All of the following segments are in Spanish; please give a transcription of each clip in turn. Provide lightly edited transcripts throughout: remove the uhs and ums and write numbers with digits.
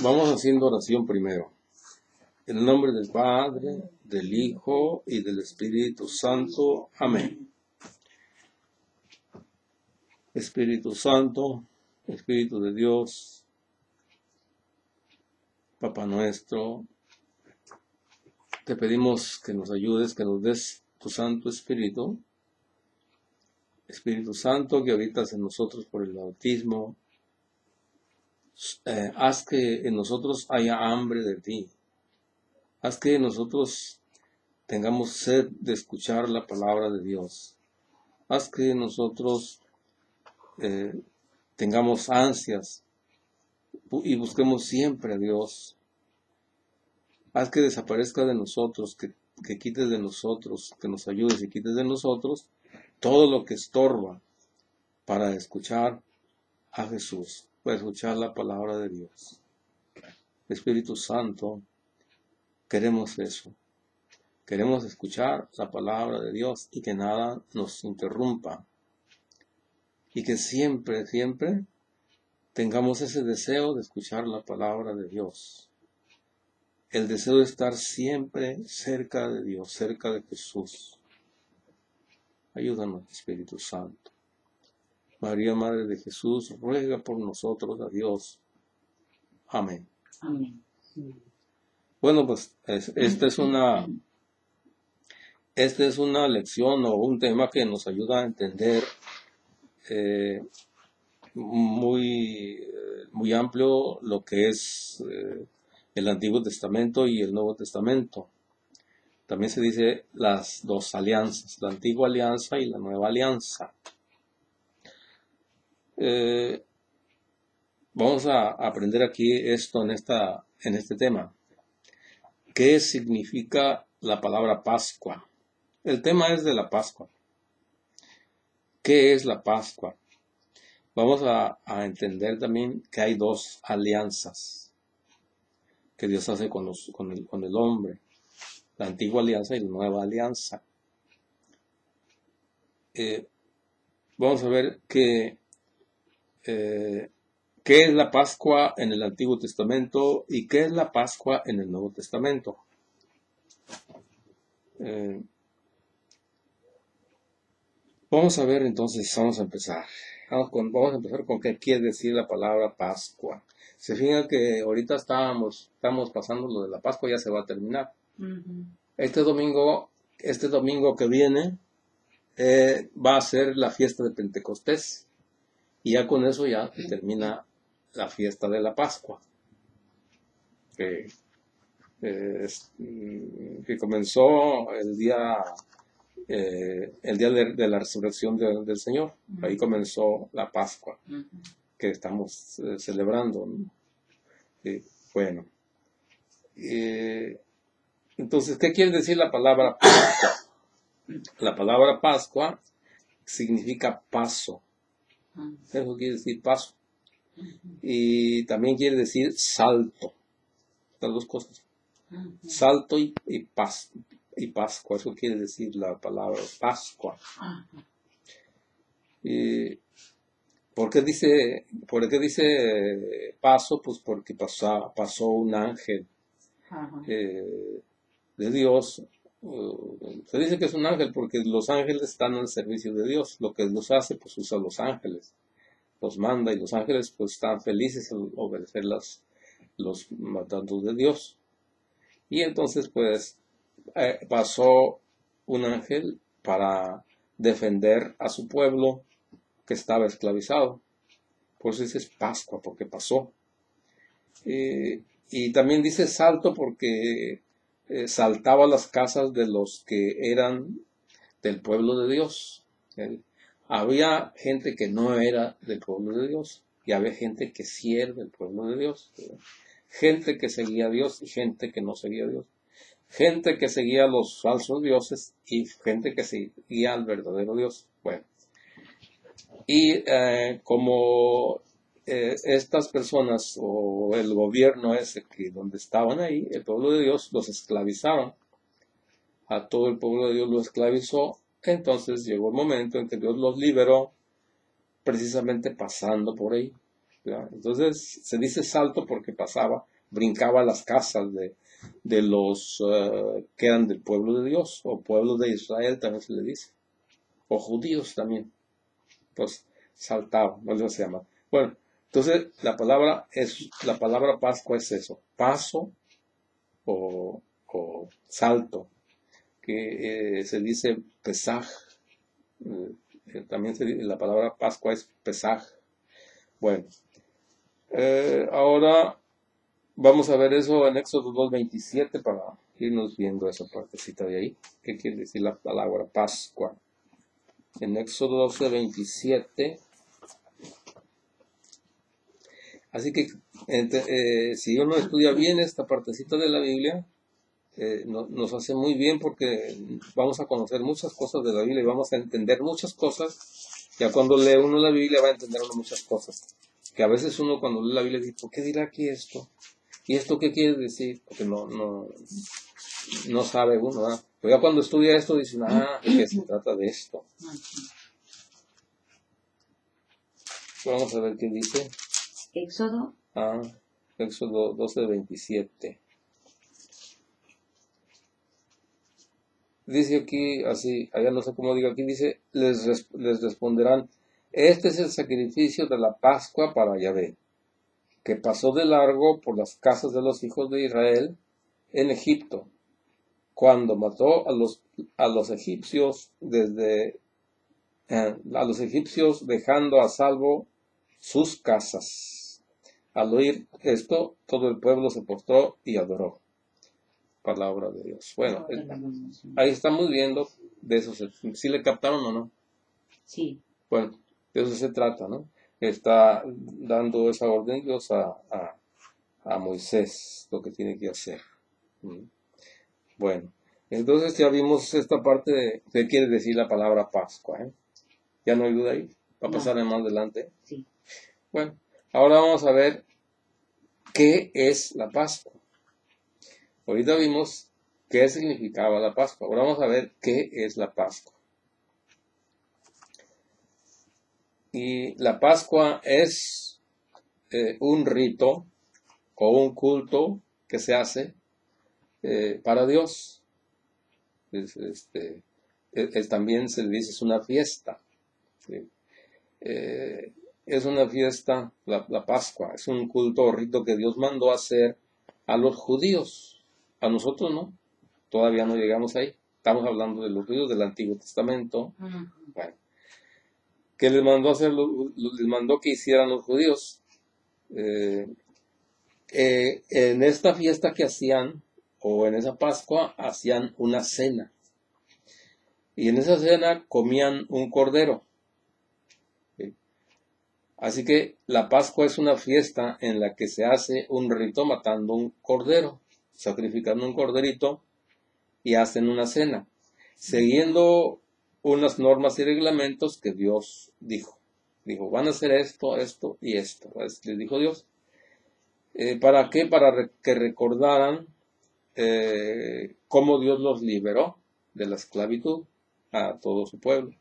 Vamos haciendo oración primero. En el nombre del Padre, del Hijo y del Espíritu Santo. Amén. Espíritu Santo, Espíritu de Dios, Papá nuestro, te pedimos que nos ayudes, que nos des tu Santo Espíritu. Espíritu Santo, que habitas en nosotros por el bautismo, haz que en nosotros haya hambre de ti. Haz que nosotros tengamos sed de escuchar la palabra de Dios. Haz que nosotros tengamos ansias y busquemos siempre a Dios. Haz que desaparezca de nosotros, que quites de nosotros, que nos ayudes y quites de nosotros todo lo que estorba para escuchar a Jesús, para escuchar la palabra de Dios. Espíritu Santo, queremos eso. Queremos escuchar la palabra de Dios y que nada nos interrumpa. Y que siempre, siempre tengamos ese deseo de escuchar la palabra de Dios. El deseo de estar siempre cerca de Dios, cerca de Jesús. Ayúdanos, Espíritu Santo. María, Madre de Jesús, ruega por nosotros a Dios. Amén. Amén. Bueno, pues esta es una lección o un tema que nos ayuda a entender muy amplio lo que es el Antiguo Testamento y el Nuevo Testamento. También se dice las dos alianzas, la Antigua Alianza y la Nueva Alianza. Vamos a aprender aquí esto en este tema. ¿Qué significa la palabra Pascua? El tema es de la Pascua. ¿Qué es la Pascua? Vamos a entender también que hay dos alianzas que Dios hace con el hombre. La Antigua Alianza y la Nueva Alianza. Vamos a ver qué es la Pascua en el Antiguo Testamento y qué es la Pascua en el Nuevo Testamento. Vamos a ver entonces, vamos a empezar. Vamos a empezar con qué quiere decir la palabra Pascua. Se fijan que ahorita estamos pasando lo de la Pascua, ya se va a terminar. Este domingo que viene va a ser la fiesta de Pentecostés. Y ya con eso ya termina la fiesta de la Pascua. Que comenzó el día de la resurrección del Señor. Ahí comenzó la Pascua que estamos celebrando, ¿no? Bueno. Entonces, ¿qué quiere decir la palabra Pascua? La palabra Pascua significa paso. Eso quiere decir paso. Y también quiere decir salto. Estas dos cosas. Salto y Pascua. Eso quiere decir la palabra Pascua. ¿Por qué dice paso? Pues porque pasó un ángel de Dios. Se dice que es un ángel porque los ángeles están al servicio de Dios. Lo que Dios hace, pues usa a los ángeles. Los manda y los ángeles pues están felices al obedecer los mandatos de Dios. Y entonces pues pasó un ángel para defender a su pueblo que estaba esclavizado. Por eso dice Pascua, porque pasó. Y también dice salto porque saltaba las casas de los que eran del pueblo de Dios. Había gente que no era del pueblo de Dios y había gente que sí era del pueblo de Dios. Gente que seguía a Dios y gente que no seguía a Dios. Gente que seguía a los falsos dioses y gente que seguía al verdadero Dios. Bueno. Y como estas personas o el gobierno ese que donde estaban ahí, el pueblo de Dios los esclavizaron. A todo el pueblo de Dios lo esclavizó. Entonces llegó el momento en que Dios los liberó, precisamente pasando por ahí. ¿verdad? Entonces se dice salto porque pasaba, brincaba las casas de los que eran del pueblo de Dios, o pueblo de Israel también se le dice, o judíos también. Pues saltaba, no se llama. Bueno, entonces la palabra Pascua es eso, paso o salto, que se dice Pesaj. También la palabra Pascua es Pesaj. Bueno, ahora vamos a ver eso en Éxodo 2:27 para irnos viendo esa partecita de ahí. ¿Qué quiere decir la palabra Pascua? En Éxodo 12:27. Así que si uno estudia bien esta partecita de la Biblia, nos hace muy bien porque vamos a conocer muchas cosas de la Biblia y vamos a entender muchas cosas. Ya cuando lee uno la Biblia va a entender uno muchas cosas. Que a veces uno cuando lee la Biblia dice, ¿por qué dirá aquí esto? ¿Y esto qué quiere decir? Porque no sabe uno, ¿verdad? Pero ya cuando estudia esto dice, que se trata de esto. Vamos a ver qué dice. Éxodo. Éxodo 12:27. Dice aquí, así, allá no sé cómo digo, aquí dice, les responderán, este es el sacrificio de la Pascua para Yahvé, que pasó de largo por las casas de los hijos de Israel en Egipto, cuando mató a los egipcios a los egipcios dejando a salvo sus casas. Al oír esto, todo el pueblo se postró y adoró. Palabra de Dios. Bueno, ahí estamos viendo de eso. ¿Sí le captaron o no? Sí. Bueno, de eso se trata, ¿no? Está dando esa orden Dios a Moisés, lo que tiene que hacer. Bueno, entonces ya vimos esta parte de qué quiere decir la palabra Pascua, ¿eh? ¿Ya no hay duda ahí? Va a pasar más adelante. Sí. Bueno, ahora vamos a ver qué es la Pascua. Ahorita vimos qué significaba la Pascua. Ahora vamos a ver qué es la Pascua. Y la Pascua es un rito o un culto que se hace para Dios. También se le dice es una fiesta. ¿Sí? Es una fiesta, la Pascua, es un culto o rito que Dios mandó hacer a los judíos. A nosotros no, todavía no llegamos ahí. Estamos hablando de los judíos del Antiguo Testamento. Bueno, ¿qué les mandó hacer? Les mandó que hicieran los judíos. En esta fiesta que hacían, o en esa Pascua, hacían una cena. Y en esa cena comían un cordero. Así que la Pascua es una fiesta en la que se hace un rito matando un cordero, sacrificando un corderito y hacen una cena, siguiendo unas normas y reglamentos que Dios dijo. Dijo, van a hacer esto, esto y esto. Les dijo Dios. ¿Para qué? Para que recordaran cómo Dios los liberó de la esclavitud a todo su pueblo.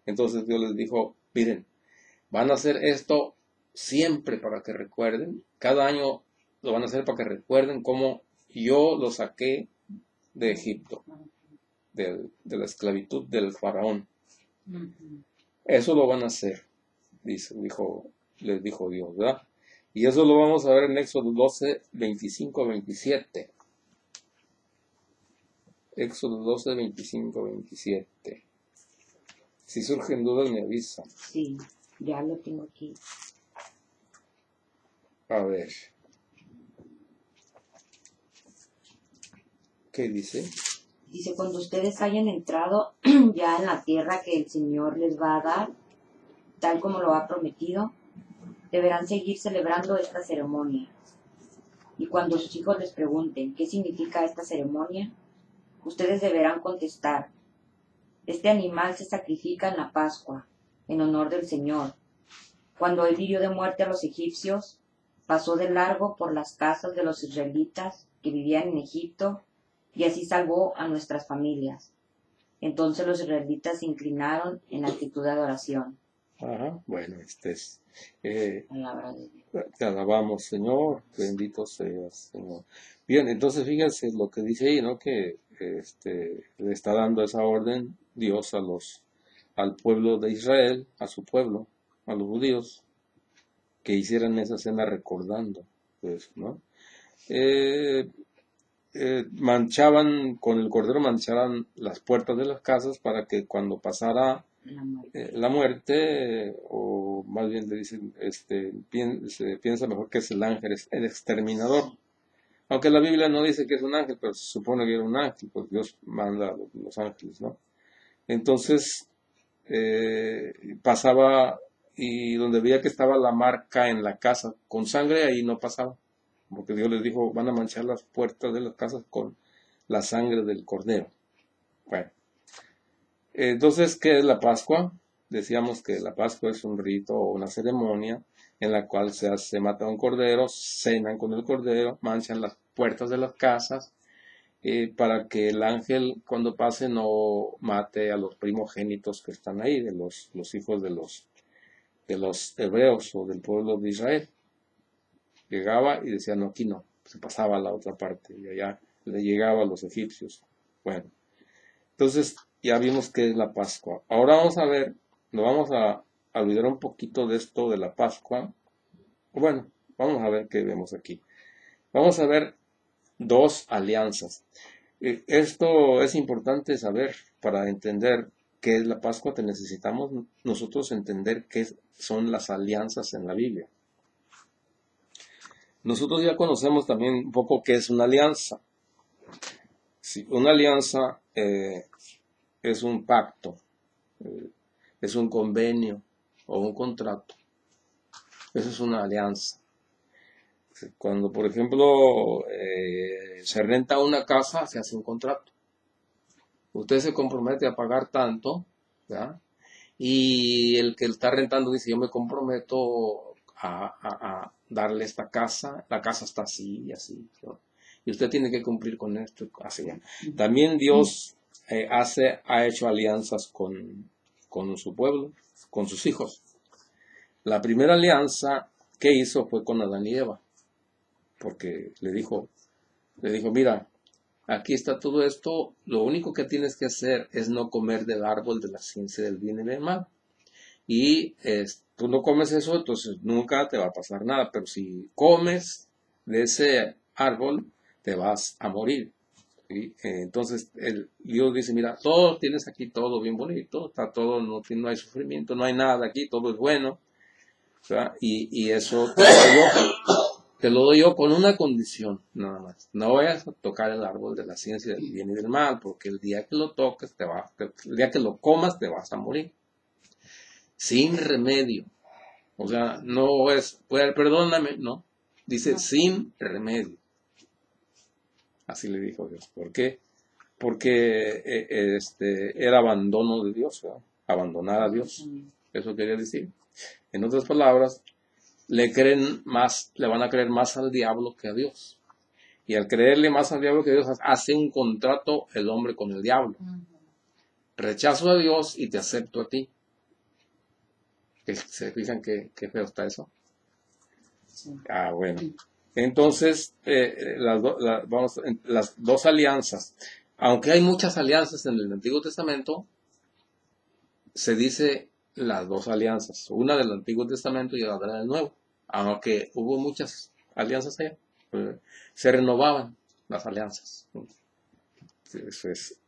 Entonces Dios les dijo, miren, van a hacer esto siempre para que recuerden. Cada año lo van a hacer para que recuerden cómo yo los saqué de Egipto, de la esclavitud del faraón. Eso lo van a hacer, les dijo Dios, ¿verdad? Y eso lo vamos a ver en Éxodo 12:25-27. Éxodo 12:25-27. Si surgen dudas me avisan. Sí, ya lo tengo aquí. A ver. ¿Qué dice? Dice, cuando ustedes hayan entrado ya en la tierra que el Señor les va a dar, tal como lo ha prometido, deberán seguir celebrando esta ceremonia. Y cuando sus hijos les pregunten qué significa esta ceremonia, ustedes deberán contestar, este animal se sacrifica en la Pascua, en honor del Señor. Cuando él hirió de muerte a los egipcios, pasó de largo por las casas de los israelitas que vivían en Egipto, y así salvó a nuestras familias. Entonces los israelitas se inclinaron en actitud de adoración. Bueno, este es Palabra de Dios. Te alabamos, Señor, bendito seas, Señor. Bien, entonces fíjense lo que dice ahí, ¿no? Que le está dando esa orden Dios al pueblo de Israel, a su pueblo, a los judíos, que hicieran esa cena recordando, pues, ¿no? Eh, manchaban, con el cordero manchaban las puertas de las casas para que cuando pasara La muerte. la muerte, o más bien le dicen, se piensa mejor que es el ángel, es el exterminador. Aunque la Biblia no dice que es un ángel, pero se supone que era un ángel, pues Dios manda a los ángeles, ¿no? Entonces, pasaba y donde veía que estaba la marca en la casa con sangre, ahí no pasaba. Porque Dios les dijo, van a manchar las puertas de las casas con la sangre del cordero. Bueno, entonces, ¿qué es la Pascua? Decíamos que la Pascua es un rito o una ceremonia en la cual se mata un cordero, cenan con el cordero, manchan las puertas de las casas, para que el ángel cuando pase no mate a los primogénitos que están ahí, de los hijos de los hebreos o del pueblo de Israel. Llegaba y decía, no, aquí no, se pasaba a la otra parte y allá le llegaba a los egipcios. Bueno, entonces ya vimos que es la Pascua. Ahora vamos a ver, nos vamos a olvidar un poquito de esto de la Pascua. Bueno, vamos a ver qué vemos aquí. Vamos a ver dos alianzas. Esto es importante saber para entender qué es la Pascua. Necesitamos nosotros entender qué son las alianzas en la Biblia. Nosotros ya conocemos también un poco qué es una alianza. Sí, una alianza es un pacto, es un convenio o un contrato. Eso es una alianza. Cuando, por ejemplo, se renta una casa, se hace un contrato. Usted se compromete a pagar tanto, ¿verdad? Y el que está rentando dice, yo me comprometo a darle esta casa, la casa está así y así, ¿no? Y usted tiene que cumplir con esto, así. También Dios ha hecho alianzas con su pueblo, con sus hijos. La primera alianza que hizo fue con Adán y Eva, porque le dijo, mira, aquí está todo esto, lo único que tienes que hacer es no comer del árbol de la ciencia del bien y del mal. Y tú no comes eso, entonces nunca te va a pasar nada, pero si comes de ese árbol, te vas a morir. ¿Sí? Entonces Dios dice, mira, todo tienes aquí, todo bien bonito, está todo, no hay sufrimiento, no hay nada aquí, todo es bueno, ¿verdad? Y eso te lo doy yo con una condición, nada más. No vayas a tocar el árbol de la ciencia del bien y del mal, porque el día que lo toques, el día que lo comas, te vas a morir. Sin remedio. O sea, no es, perdóname, no. Dice sin remedio. Así le dijo Dios. ¿Por qué? Porque era abandono de Dios, ¿verdad? Abandonar a Dios. Eso quería decir. En otras palabras, le van a creer más al diablo que a Dios. Y al creerle más al diablo que a Dios, hace un contrato el hombre con el diablo. Rechazo a Dios y te acepto a ti. ¿Se fijan qué feo está eso? Sí. Ah, bueno. Entonces, las dos alianzas. Aunque hay muchas alianzas en el Antiguo Testamento, se dice las dos alianzas. Una del Antiguo Testamento y la otra del Nuevo. Aunque hubo muchas alianzas allá, se renovaban las alianzas. Entonces,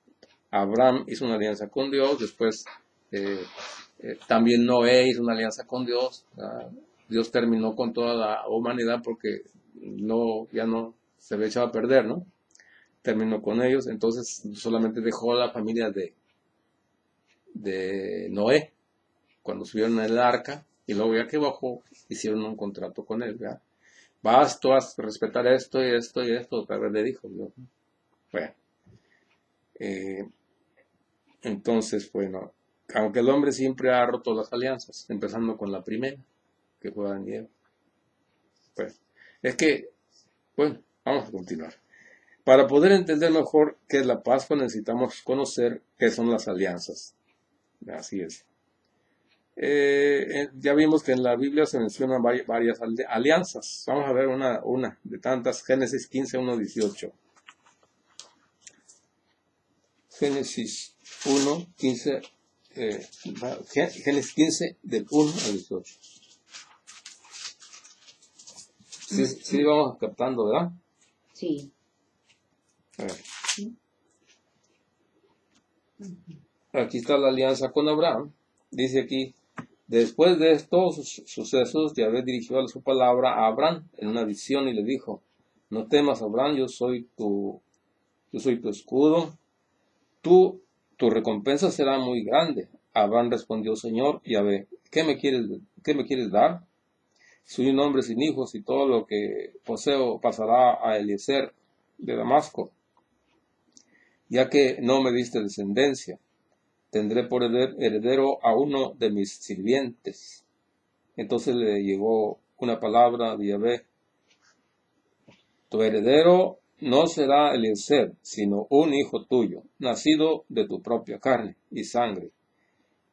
Abraham hizo una alianza con Dios, después también Noé hizo una alianza con Dios. Dios terminó con toda la humanidad porque ya no se había echado a perder, ¿no? Terminó con ellos, entonces solamente dejó a la familia de Noé cuando subieron en el arca, y luego ya que bajó, hicieron un contrato con él, ¿verdad? Vas tú a respetar esto y esto y esto, otra vez le dijo, ¿no? Bueno, entonces, bueno, aunque el hombre siempre ha roto las alianzas, empezando con la primera, que fue Adán y Eva. Pues, es que, bueno, vamos a continuar. Para poder entender mejor qué es la Pascua, necesitamos conocer qué son las alianzas. Así es. Ya vimos que en la Biblia se mencionan varias alianzas. Vamos a ver una de tantas. Génesis 15, 1, 18. Génesis 1, 15, Génesis 15 del 1 al 18. Sí, vamos captando, ¿verdad? Sí. A ver. Aquí está la alianza con Abraham. Dice aquí, después de estos sucesos, Yahvé dirigió su palabra a Abraham en una visión y le dijo, no temas, Abraham, yo soy tu escudo, tu recompensa será muy grande. Abraham respondió, Señor Yahvé, ¿qué me quieres dar? Soy un hombre sin hijos y todo lo que poseo pasará a Eliezer de Damasco, ya que no me diste descendencia. Tendré por heredero a uno de mis sirvientes. Entonces le llegó una palabra de Yahvé. Tu heredero no será Eliezer, sino un hijo tuyo, nacido de tu propia carne y sangre.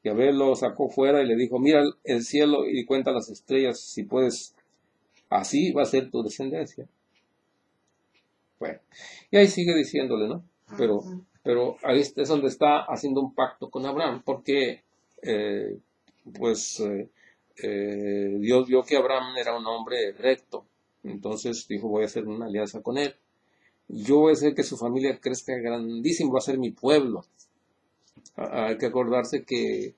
Yahvé lo sacó fuera y le dijo, mira el cielo y cuenta las estrellas, si puedes, así va a ser tu descendencia. Bueno, y ahí sigue diciéndole, ¿no? Pero ahí es donde está haciendo un pacto con Abraham, porque Dios vio que Abraham era un hombre recto, entonces dijo, voy a hacer una alianza con él. Yo voy a hacer que su familia crezca grandísimo, va a ser mi pueblo. Hay que acordarse que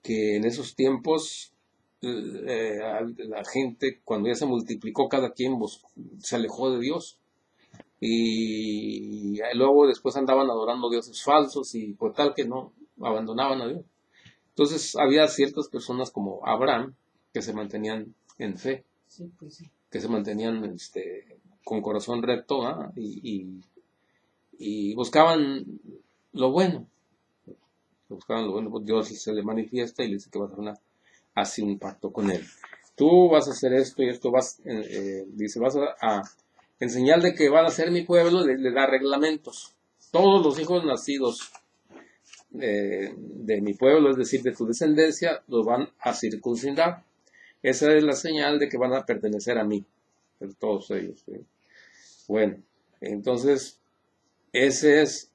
en esos tiempos la gente, cuando ya se multiplicó, cada quien se alejó de Dios. Y luego después andaban adorando dioses falsos y por tal que no abandonaban a Dios. Entonces había ciertas personas como Abraham que se mantenían en fe, que se mantenían con corazón recto y buscaban lo bueno. Buscaban lo bueno, pues Dios se le manifiesta y le dice que va a hacer un pacto con él. Tú vas a hacer esto y esto dice, vas a en señal de que van a ser mi pueblo, le da reglamentos. Todos los hijos nacidos de mi pueblo, es decir, de tu descendencia, los van a circuncidar. Esa es la señal de que van a pertenecer a mí, de todos ellos. ¿Sí? Bueno, entonces, esa es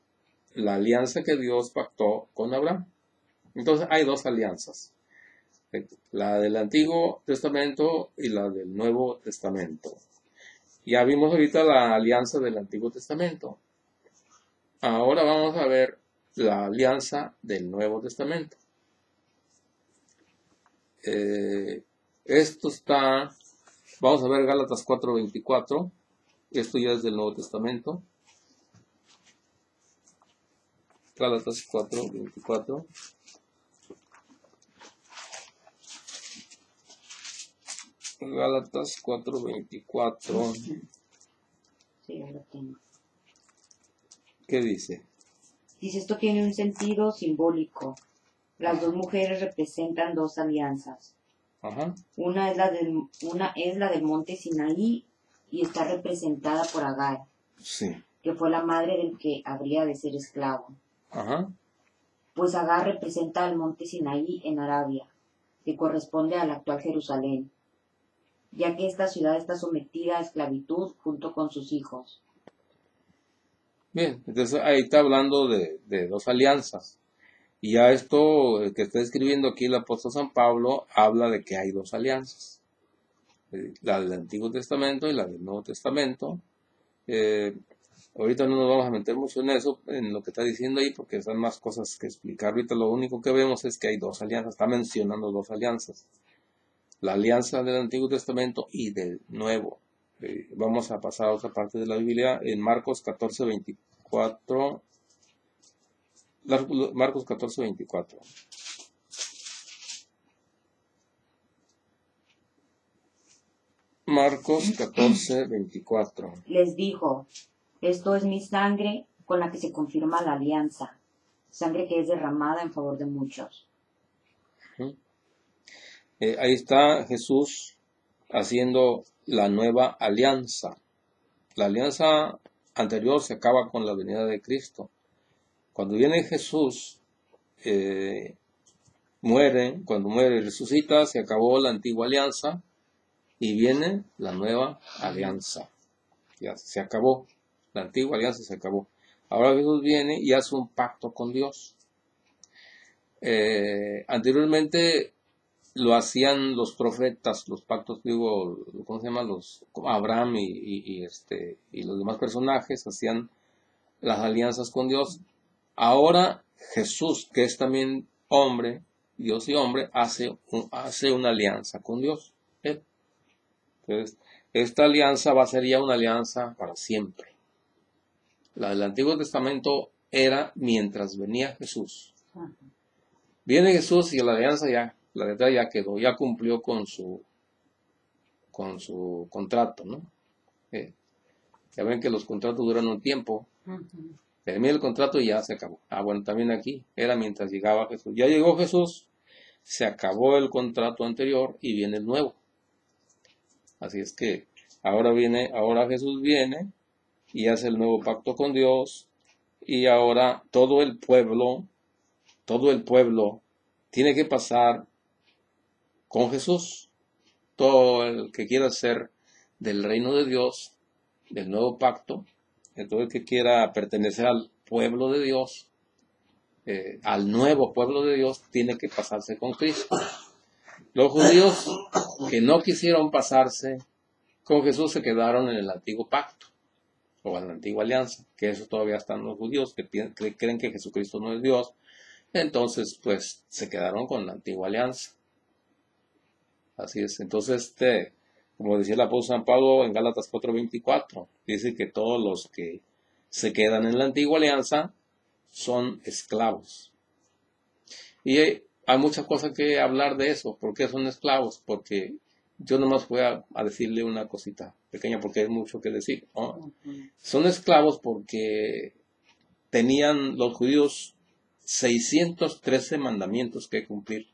la alianza que Dios pactó con Abraham. Entonces, hay dos alianzas. La del Antiguo Testamento y la del Nuevo Testamento. Ya vimos ahorita la alianza del Antiguo Testamento. Ahora vamos a ver la alianza del Nuevo Testamento. Esto está, vamos a ver Gálatas 4:24. Esto ya es del Nuevo Testamento. Gálatas 4:24. Gálatas 4:24. Sí, ya lo tengo. ¿Qué dice? Dice, esto tiene un sentido simbólico. Las dos mujeres representan dos alianzas. Ajá. Una es la del monte Sinaí y está representada por Agar, Sí. que fue la madre del que habría de ser esclavo. Ajá. Pues Agar representa al monte Sinaí en Arabia, que corresponde a la actual Jerusalén, ya que esta ciudad está sometida a esclavitud junto con sus hijos. Bien, entonces ahí está hablando de dos alianzas. Y ya esto que está escribiendo aquí el apóstol San Pablo habla de que hay dos alianzas. La del Antiguo Testamento y la del Nuevo Testamento. Ahorita no nos vamos a meter mucho en eso, en lo que está diciendo ahí, porque son más cosas que explicar. Ahorita lo único que vemos es que hay dos alianzas. Está mencionando dos alianzas. La alianza del Antiguo Testamento y del Nuevo. Vamos a pasar a otra parte de la Biblia en Marcos 14:24. Marcos 14:24. Marcos 14:24. Les dijo, esto es mi sangre con la que se confirma la alianza, sangre que es derramada en favor de muchos. Ahí está Jesús haciendo la nueva alianza. La alianza anterior se acaba con la venida de Cristo. Cuando viene Jesús, muere, cuando muere y resucita, se acabó la antigua alianza y viene la nueva alianza. Ya se acabó, la antigua alianza se acabó. Ahora Jesús viene y hace un pacto con Dios. Anteriormente lo hacían los profetas, los pactos, digo, ¿cómo se llama? Como Abraham y los demás personajes hacían las alianzas con Dios. Ahora Jesús, que es también hombre, Dios y hombre, hace una alianza con Dios. Entonces, esta alianza va a ser ya una alianza para siempre. La del Antiguo Testamento era mientras venía Jesús. Viene Jesús y la alianza ya quedó, ya cumplió con su contrato, ¿no? Ya ven que los contratos duran un tiempo. Termina el contrato y ya se acabó. Bueno, también aquí era mientras llegaba Jesús. Ya llegó Jesús, se acabó el contrato anterior y viene el nuevo. Así es que ahora Jesús viene y hace el nuevo pacto con Dios y ahora todo el pueblo tiene que pasar con Jesús. Todo el que quiera ser del reino de Dios, del nuevo pacto, todo el que quiera pertenecer al pueblo de Dios, al nuevo pueblo de Dios, tiene que pasarse con Cristo. Los judíos que no quisieron pasarse con Jesús se quedaron en el antiguo pacto o en la antigua alianza, que eso todavía están los judíos que creen que Jesucristo no es Dios. Entonces, pues, se quedaron con la antigua alianza. Así es. Entonces, como decía el apóstol San Pablo en Gálatas 4:24, dice que todos los que se quedan en la antigua alianza son esclavos. Y hay muchas cosas que hablar de eso. ¿Por qué son esclavos? Porque yo nomás voy a decirle una cosita pequeña, porque hay mucho que decir, ¿no? Son esclavos porque tenían los judíos 613 mandamientos que cumplir.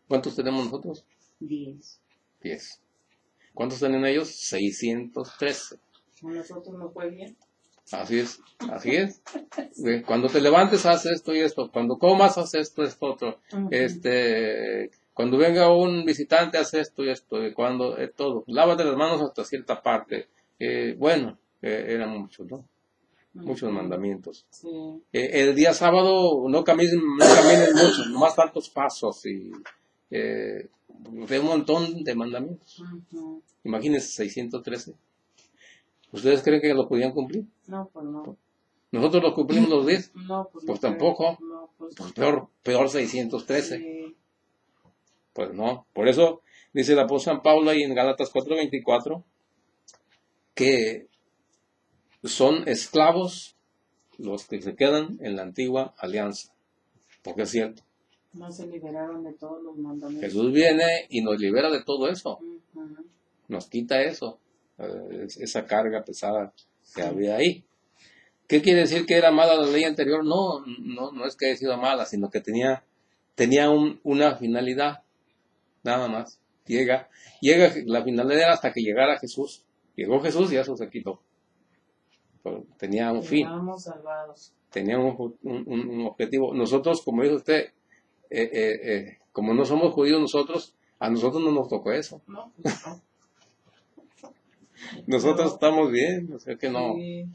¿Cuántos tenemos nosotros? 10. ¿Cuántos tienen ellos? 613. Nosotros no fue bien. Así es. Cuando te levantes, haz esto y esto. Cuando comas, haz esto, otro. Cuando venga un visitante, haz esto y esto. Cuando, todo. Lávate las manos hasta cierta parte. Eran muchos, ¿no? Muchos mandamientos. Sí. El día sábado no caminen mucho, nomás tantos pasos y un montón de mandamientos. Imagínense 613. ¿Ustedes creen que lo podían cumplir? No, pues no. ¿Nosotros lo cumplimos los 10? No, pues no tampoco. No, pues peor 613. Sí. Pues no. Por eso dice el apóstol San Pablo ahí en Gálatas 4:24 que son esclavos los que se quedan en la antigua alianza. Porque es cierto. No se liberaron de todos los mandamientos. Jesús viene y nos libera de todo eso. Nos quita eso. Esa carga pesada que había ahí. ¿Qué quiere decir que era mala la ley anterior? No es que haya sido mala, sino que tenía una finalidad, nada más. Llega la finalidad hasta que llegara Jesús. Llegó Jesús y eso se quitó. Pero tenía un fin. Estábamos salvados. Tenía un objetivo. Nosotros, como dice usted, como no somos judíos a nosotros no nos tocó eso. No. Nosotros estamos bien, o sea que no. Sí.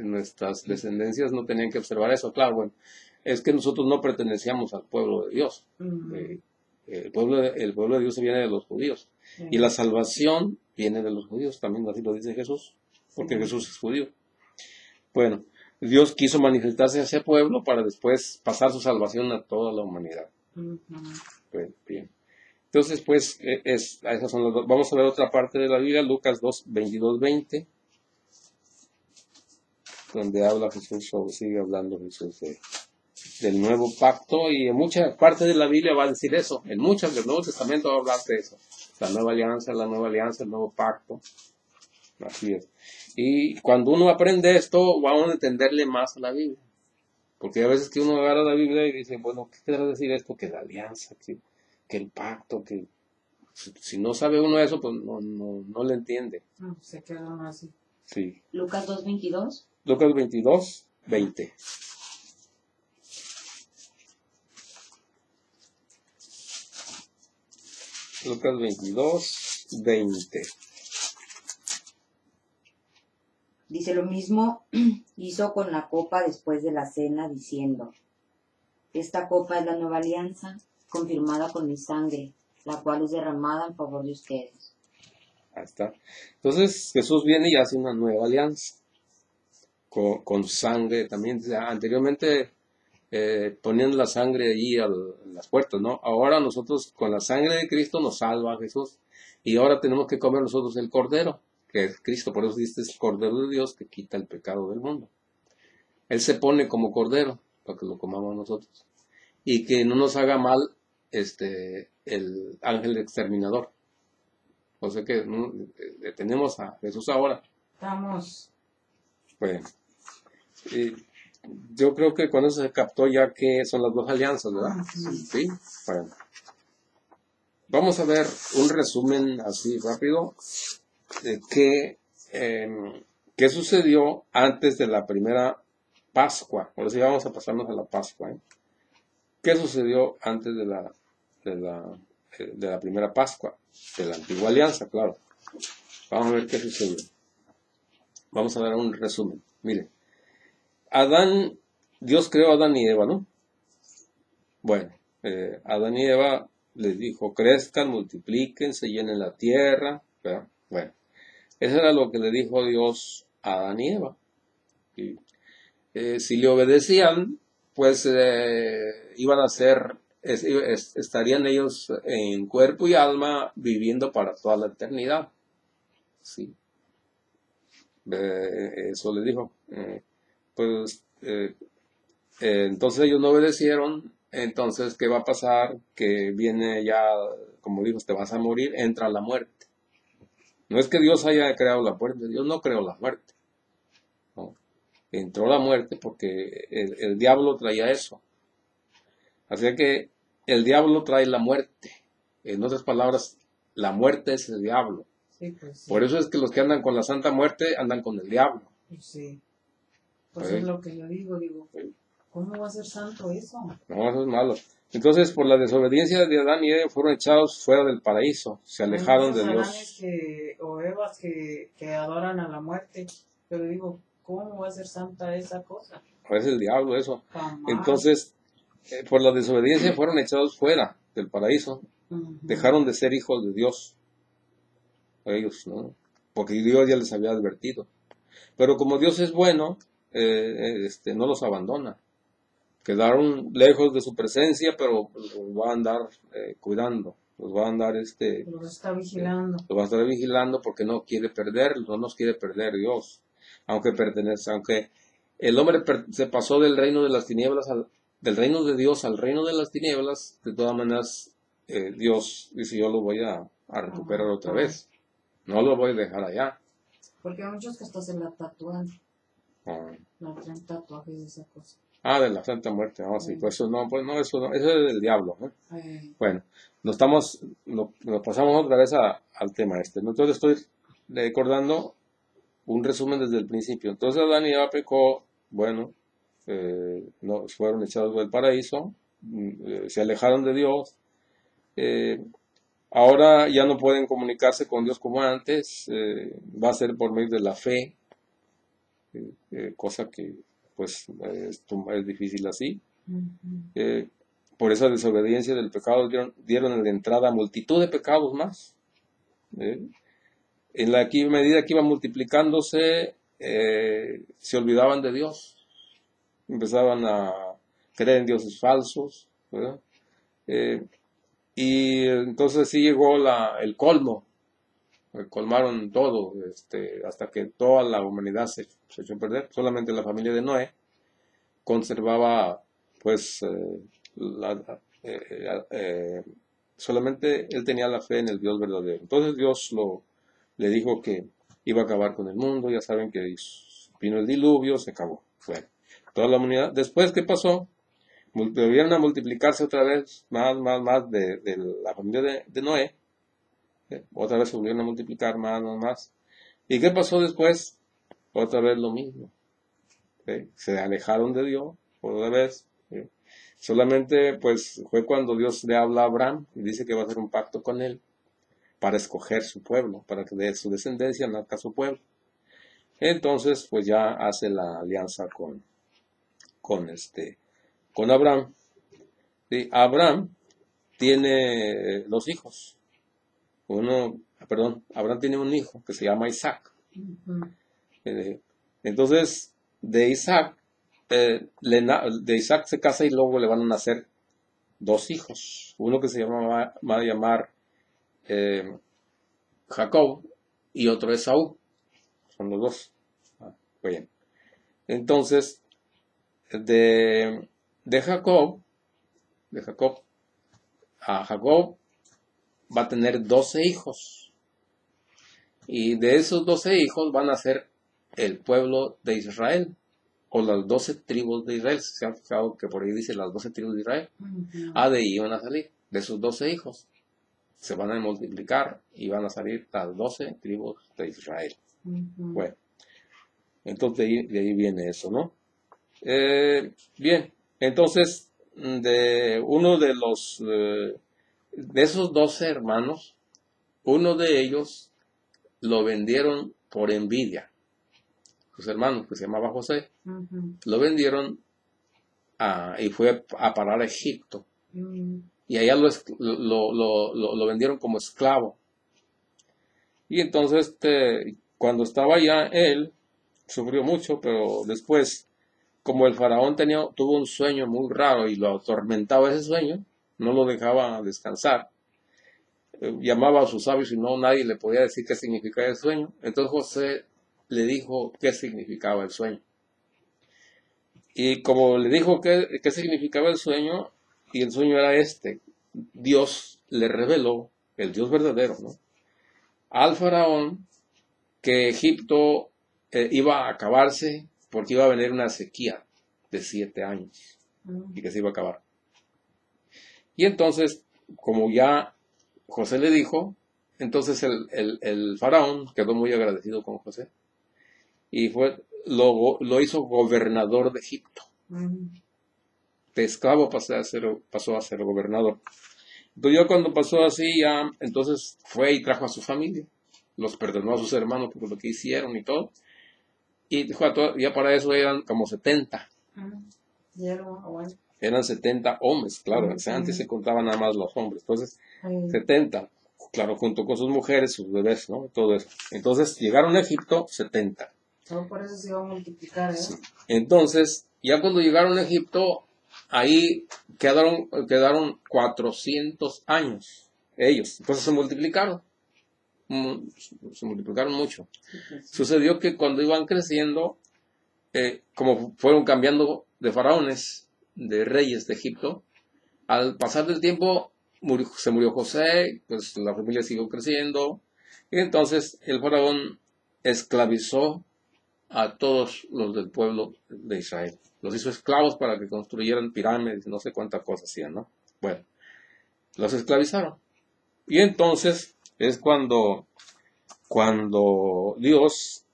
Nuestras descendencias no tenían que observar eso. Claro, bueno, es que nosotros no pertenecíamos al pueblo de Dios. El pueblo de Dios viene de los judíos. Y la salvación viene de los judíos, también así lo dice Jesús, porque Jesús es judío. Bueno, Dios quiso manifestarse a ese pueblo para después pasar su salvación a toda la humanidad. Bueno, bien. Entonces, pues, esas son las dos. Vamos a ver otra parte de la Biblia, Lucas 2:22-20, donde habla Jesús, o sigue hablando Jesús del nuevo pacto, y en muchas partes de la Biblia va a decir eso. En muchas del Nuevo Testamento va a hablar de eso. La nueva alianza, el nuevo pacto. Así es. Y cuando uno aprende esto, vamos a entenderle más a la Biblia. Porque a veces que uno agarra la Biblia y dice, bueno, ¿qué quiere decir esto? Que la alianza, que el pacto, que si no sabe uno eso, pues no le entiende. No, se quedan así. Sí. Lucas 2:22. Lucas 22:20. Lucas 22, 20. Dice lo mismo hizo con la copa después de la cena, diciendo, esta copa es la nueva alianza, confirmada con mi sangre, la cual es derramada en favor de ustedes. Ahí está. Entonces Jesús viene y hace una nueva alianza con sangre también. O sea, anteriormente ponían la sangre allí en las puertas, ¿no? Ahora nosotros con la sangre de Cristo nos salva Jesús. Y ahora tenemos que comer nosotros el cordero, que es Cristo. Por eso dice, es el cordero de Dios que quita el pecado del mundo. Él se pone como cordero para que lo comamos nosotros. Y que no nos haga mal el ángel exterminador. O sea que tenemos a Jesús ahora. Estamos. Bueno, y yo creo que cuando se captó ya que son las dos alianzas, ¿verdad? Sí. Bueno. Vamos a ver un resumen así rápido de qué sucedió antes de la primera Pascua. Ahora sí vamos a pasarnos a la Pascua. ¿Qué sucedió antes de la primera Pascua? De la antigua alianza, claro. Vamos a ver qué sucedió. Vamos a ver un resumen. Miren, Dios creó a Adán y Eva, ¿no? Bueno, Adán y Eva les dijo, crezcan, multiplíquense, llenen la tierra, ¿verdad? Bueno, eso era lo que le dijo Dios a Adán y Eva. Y, si le obedecían, pues iban a ser, estarían ellos en cuerpo y alma viviendo para toda la eternidad. Sí. Eso le dijo. Entonces ellos no obedecieron. Entonces, ¿qué va a pasar? Que viene ya, como dijo, te vas a morir, entra la muerte. No es que Dios haya creado la muerte, Dios no creó la muerte. ¿No? Entró la muerte porque el diablo traía eso. Así que el diablo trae la muerte. En otras palabras, la muerte es el diablo. Sí, pues sí. Por eso es que los que andan con la santa muerte andan con el diablo. Sí. Pues Sí. es lo que yo digo, ¿cómo va a ser santo eso? No, eso es malo. Entonces, por la desobediencia de Adán y Eva fueron echados fuera del paraíso, se alejaron de Hay muchos Dios. Adanes o Evas que adoran a la muerte, pero digo, ¿cómo va a ser santa esa cosa? Es el diablo eso. Jamás. Entonces, por la desobediencia fueron echados fuera del paraíso, dejaron de ser hijos de Dios. Ellos, ¿no? Porque Dios ya les había advertido. Pero como Dios es bueno, no los abandona. Quedaron lejos de su presencia, pero los va a andar cuidando, los va a andar Los está vigilando. los va a estar vigilando porque no quiere perder, no nos quiere perder Dios, aunque el hombre se pasó del reino de las tinieblas del reino de Dios al reino de las tinieblas. De todas maneras Dios dice, yo lo voy a recuperar otra vez, no lo voy a dejar allá. Porque hay muchos que hasta se la tatúan, Ah. no traen tatuajes de esa cosa. De la Santa Muerte, sí, pues eso no, eso es del diablo, ¿no? Bueno, nos pasamos otra vez al tema este, ¿no? Entonces estoy recordando un resumen desde el principio. Entonces Adán y Eva pecó, bueno, no, fueron echados del paraíso, se alejaron de Dios, ahora ya no pueden comunicarse con Dios como antes, va a ser por medio de la fe, cosa que pues es difícil así. Por esa desobediencia del pecado dieron de entrada a multitud de pecados más. En la medida que iban multiplicándose, se olvidaban de Dios. Empezaban a creer en dioses falsos, ¿verdad? Y entonces sí llegó el colmo. Colmaron todo, hasta que toda la humanidad se echó a perder. Solamente la familia de Noé conservaba, pues, solamente él tenía la fe en el Dios verdadero. Entonces Dios le dijo que iba a acabar con el mundo. Ya saben que vino el diluvio, se acabó. Bueno, toda la humanidad. Después, ¿qué pasó? Volvieron a multiplicarse otra vez, más de la familia de Noé. Otra vez se volvieron a multiplicar más. ¿Y qué pasó después? Otra vez lo mismo. Se alejaron de Dios otra vez. Solamente pues fue cuando Dios le habla a Abraham y dice que va a hacer un pacto con él. para escoger su pueblo, para que de su descendencia nazca su pueblo. Entonces, pues ya hace la alianza con Abraham. ¿Sí? Abraham tiene dos hijos. Abraham tiene un hijo que se llama Isaac. Ujú. Entonces, de Isaac se casa y luego le van a nacer dos hijos. Uno que va a llamar Jacob y otro Esaú. Son los dos. Bien. Entonces, de Jacob a Jacob va a tener 12 hijos. Y de esos 12 hijos van a ser el pueblo de Israel, o las 12 tribus de Israel. Se han fijado que por ahí dice las 12 tribus de Israel. Ujú. De ahí van a salir, de sus 12 hijos. Se van a multiplicar y van a salir las 12 tribus de Israel. Ujú. Bueno, entonces de ahí viene eso, ¿no? Bien, entonces de uno de de esos 12 hermanos, uno de ellos lo vendieron por envidia. Sus hermanos, que se llamaba José, Ujú. lo vendieron y fue a parar a Egipto. Ujú. Y allá lo vendieron como esclavo. Y entonces, cuando estaba allá, él sufrió mucho, pero después, como el faraón tuvo un sueño muy raro y lo atormentaba ese sueño, no lo dejaba descansar. Llamaba a sus sabios y nadie le podía decir qué significaba el sueño. Entonces José le dijo qué significaba el sueño. Y como le dijo qué significaba el sueño, y el sueño era Dios le reveló, el Dios verdadero, ¿no?, al faraón, que Egipto iba a acabarse porque iba a venir una sequía de 7 años y que se iba a acabar. Y entonces, como ya José le dijo, entonces el faraón quedó muy agradecido con José y lo hizo gobernador de Egipto. Ujú. De esclavo pasó a ser gobernador. Entonces ya cuando pasó así, entonces fue y trajo a su familia, los perdonó a sus hermanos por lo que hicieron y todo, y dijo ya para eso eran como 70. Ujú. Y era bueno. Eran 70 hombres, claro, Ujú. antes se contaban nada más los hombres, entonces Ay. 70, claro, junto con sus mujeres, sus bebés, ¿no?, todo eso. Entonces llegaron a Egipto 70. Todo por eso se iba a multiplicar, ¿eh? Sí. Entonces, ya cuando llegaron a Egipto, ahí quedaron 400 años ellos. Entonces se multiplicaron mucho. Sucedió que cuando iban creciendo, como fueron cambiando de faraones, de reyes de Egipto, al pasar del tiempo se murió José, pues la familia siguió creciendo, y entonces el faraón esclavizó a todos los del pueblo de Israel. Los hizo esclavos para que construyeran pirámides, no sé cuántas cosas hacían, ¿no? Bueno, los esclavizaron. Y entonces es cuando Dios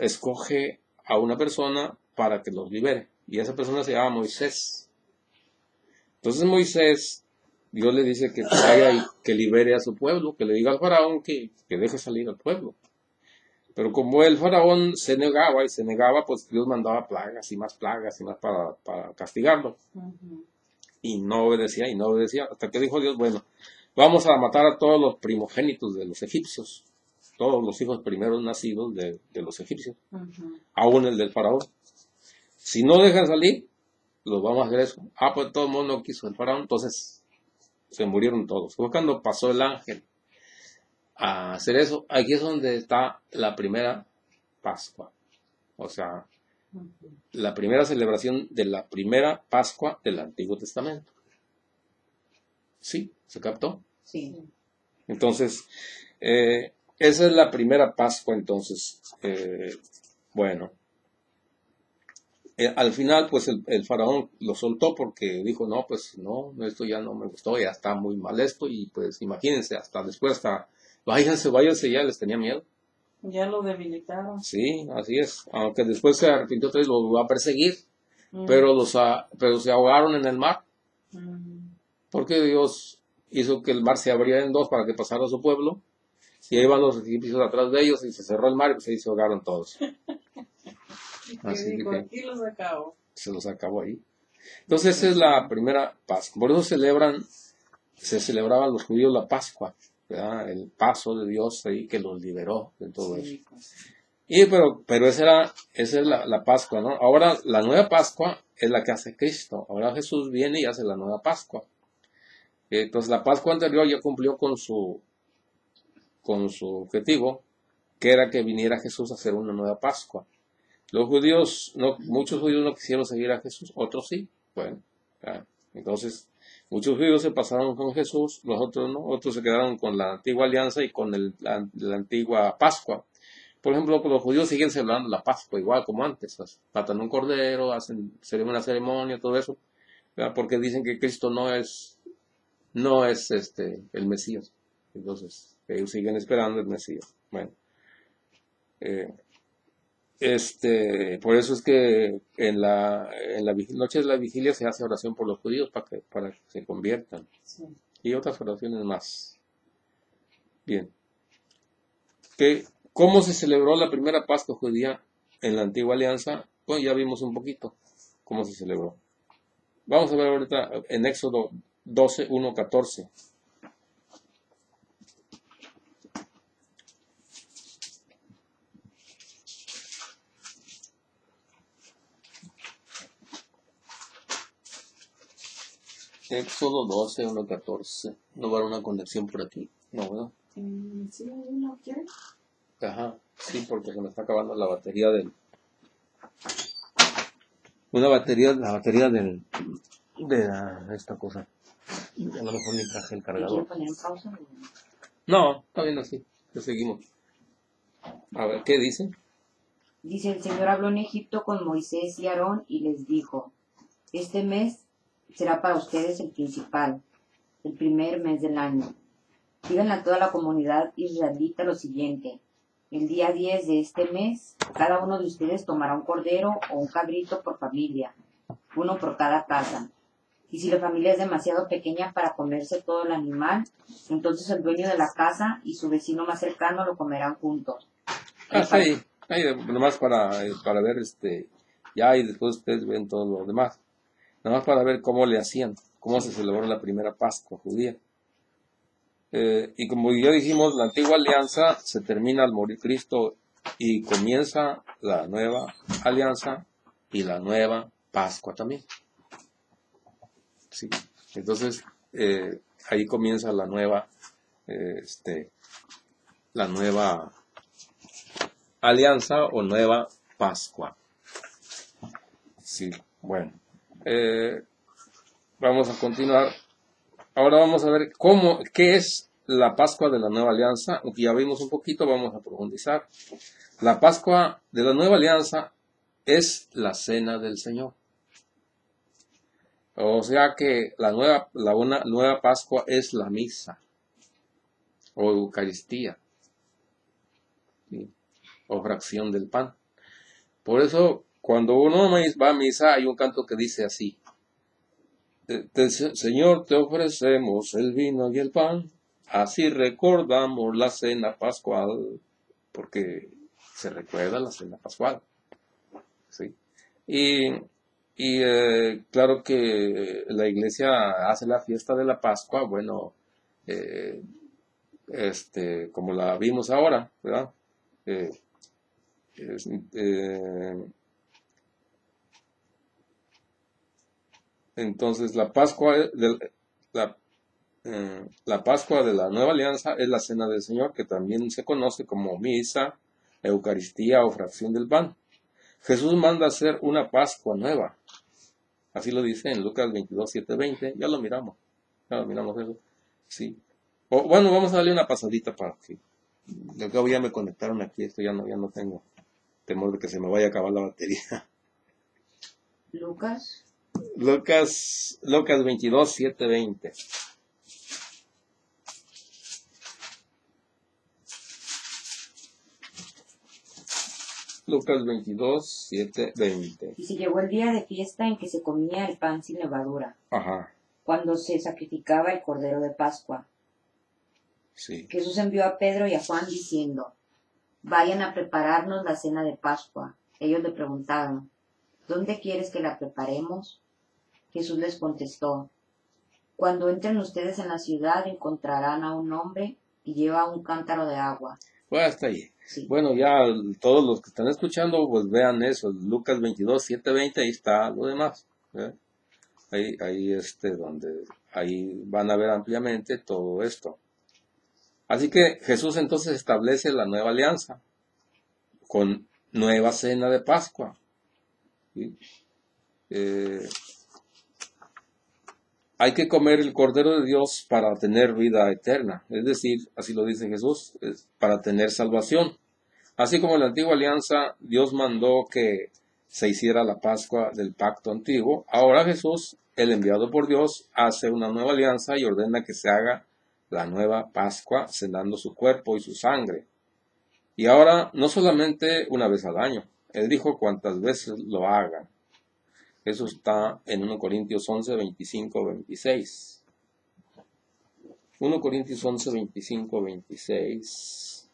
escoge a una persona para que los libere. Y esa persona se llama Moisés. Entonces Moisés, Dios le dice que vaya y que libere a su pueblo, que le diga al faraón que deje salir al pueblo. Pero como el faraón se negaba, pues Dios mandaba plagas y más para castigarlo. Ujú. Y no obedecía, hasta que dijo Dios, bueno, vamos a matar a todos los primogénitos de los egipcios, todos los hijos primeros nacidos de los egipcios, Ujú. aún el del faraón. Si no dejan salir, los vamos a hacer eso. Pues todo el mundo quiso el faraón, entonces se murieron todos. Fue cuando pasó el ángel a hacer eso. Aquí es donde está la primera Pascua. O sea, Ujú. la primera celebración de la primera Pascua del Antiguo Testamento. ¿Sí? ¿Se captó? Sí. Entonces, esa es la primera Pascua. Entonces, bueno, al final, pues el faraón lo soltó porque dijo, no, pues no, esto ya no me gustó, ya está muy mal esto. Y pues imagínense, váyanse, ya les tenía miedo. Ya lo debilitaron. Sí, así es. Aunque después se arrepintió otra vez, los va a perseguir, Ujú. pero se ahogaron en el mar, Ujú. porque Dios hizo que el mar se abriera en dos para que pasara a su pueblo, Y ahí van los egipcios atrás de ellos y se cerró el mar y pues ahí se ahogaron todos. Y Así dijo, que aquí los acabo. se los acabó ahí. Entonces esa es la primera Pascua. Por eso se celebraban los judíos la Pascua, ¿verdad? El paso de Dios ahí que los liberó de todo eso. Sí, pues. Y pero esa es la Pascua, ¿no? Ahora la nueva Pascua es la que hace Cristo. Ahora Jesús viene y hace la nueva Pascua. Entonces la Pascua anterior ya cumplió con su objetivo, que era que viniera Jesús a hacer una nueva Pascua. Los judíos, muchos judíos no quisieron seguir a Jesús, otros sí. Bueno, entonces muchos judíos se pasaron con Jesús, los otros no, otros se quedaron con la antigua alianza y con la antigua Pascua. Por ejemplo, los judíos siguen celebrando la Pascua igual como antes, matan un cordero, hacen una ceremonia, todo eso, ¿verdad? Porque dicen que Cristo no es el Mesías. Entonces, ellos siguen esperando el Mesías. Bueno, por eso es que en la noche de la vigilia se hace oración por los judíos para que se conviertan. Sí. Y otras oraciones más. Bien. ¿Cómo se celebró la primera Pascua judía en la antigua alianza? Pues ya vimos un poquito cómo se celebró. Vamos a ver ahorita en Éxodo 12, 1, 14. Éxodo 12, 1, 14. No va a haber una conexión por aquí. No, ¿verdad? Sí, ¿no quiere? Ajá, sí, porque se me está acabando la batería la batería de esta cosa. A lo mejor ni traje el ¿Me quiere cargador. poner en pausa? No, está bien así. Ya seguimos. A ver, ¿qué dice? Dice, el Señor habló en Egipto con Moisés y Aarón y les dijo, este mes será para ustedes el principal, el primer mes del año. Díganle a toda la comunidad israelita lo siguiente, el día 10 de este mes, cada uno de ustedes tomará un cordero o un cabrito por familia, uno por cada casa. Y si la familia es demasiado pequeña para comerse todo el animal, entonces el dueño de la casa y su vecino más cercano lo comerán juntos. Sí, ahí nomás para ver ya y después ustedes ven todo lo demás. Nada más para ver cómo le hacían, cómo se celebró la primera Pascua judía. Y como ya dijimos, la antigua alianza se termina al morir Cristo y comienza la nueva alianza y la nueva Pascua también. Sí. Entonces, ahí comienza la nueva alianza o nueva Pascua. Sí, bueno. Vamos a continuar. Ahora vamos a ver qué es la Pascua de la Nueva Alianza. Aunque ya vimos un poquito, vamos a profundizar. La Pascua de la Nueva Alianza es la Cena del Señor. O sea que la nueva Pascua es la misa o Eucaristía, ¿sí? O fracción del pan. Por eso, cuando uno va a misa, hay un canto que dice así: Señor, te ofrecemos el vino y el pan, así recordamos la cena pascual, porque se recuerda la cena pascual, ¿sí? Y claro que la iglesia hace la fiesta de la Pascua, bueno, como la vimos ahora, ¿verdad? Entonces la Pascua la Pascua de la Nueva Alianza es la Cena del Señor, que también se conoce como misa, Eucaristía o fracción del pan. Jesús manda hacer una Pascua nueva. Así lo dice en Lucas 22, 7, 20. Ya lo miramos eso. Sí. Bueno, vamos a darle una pasadita para que... De cabo ya me conectaron aquí, esto ya no tengo temor de que se me vaya a acabar la batería. Lucas. Lucas 22, 7, 20. Lucas 22, 7, 20. Y se llegó el día de fiesta en que se comía el pan sin levadura, Ajá. cuando se sacrificaba el cordero de Pascua. Sí. Jesús envió a Pedro y a Juan diciendo, vayan a prepararnos la cena de Pascua. Ellos le preguntaron, ¿dónde quieres que la preparemos? Jesús les contestó, cuando entren ustedes en la ciudad encontrarán a un hombre y lleva un cántaro de agua. Pues hasta ahí. Sí. Bueno, ya todos los que están escuchando, pues vean eso, Lucas 22, 7, 20, ahí está lo demás. ¿Eh? Ahí donde ahí van a ver ampliamente todo esto. Así que Jesús entonces establece la nueva alianza con nueva cena de Pascua. ¿Sí? Hay que comer el Cordero de Dios para tener vida eterna, es decir, así lo dice Jesús, para tener salvación. Así como en la antigua alianza Dios mandó que se hiciera la Pascua del pacto antiguo, ahora Jesús, el enviado por Dios, hace una nueva alianza y ordena que se haga la nueva Pascua, cenando su cuerpo y su sangre. Y ahora no solamente una vez al año, Él dijo cuantas veces lo hagan. Eso está en 1 Corintios 11, 25, 26. 1 Corintios 11, 25, 26.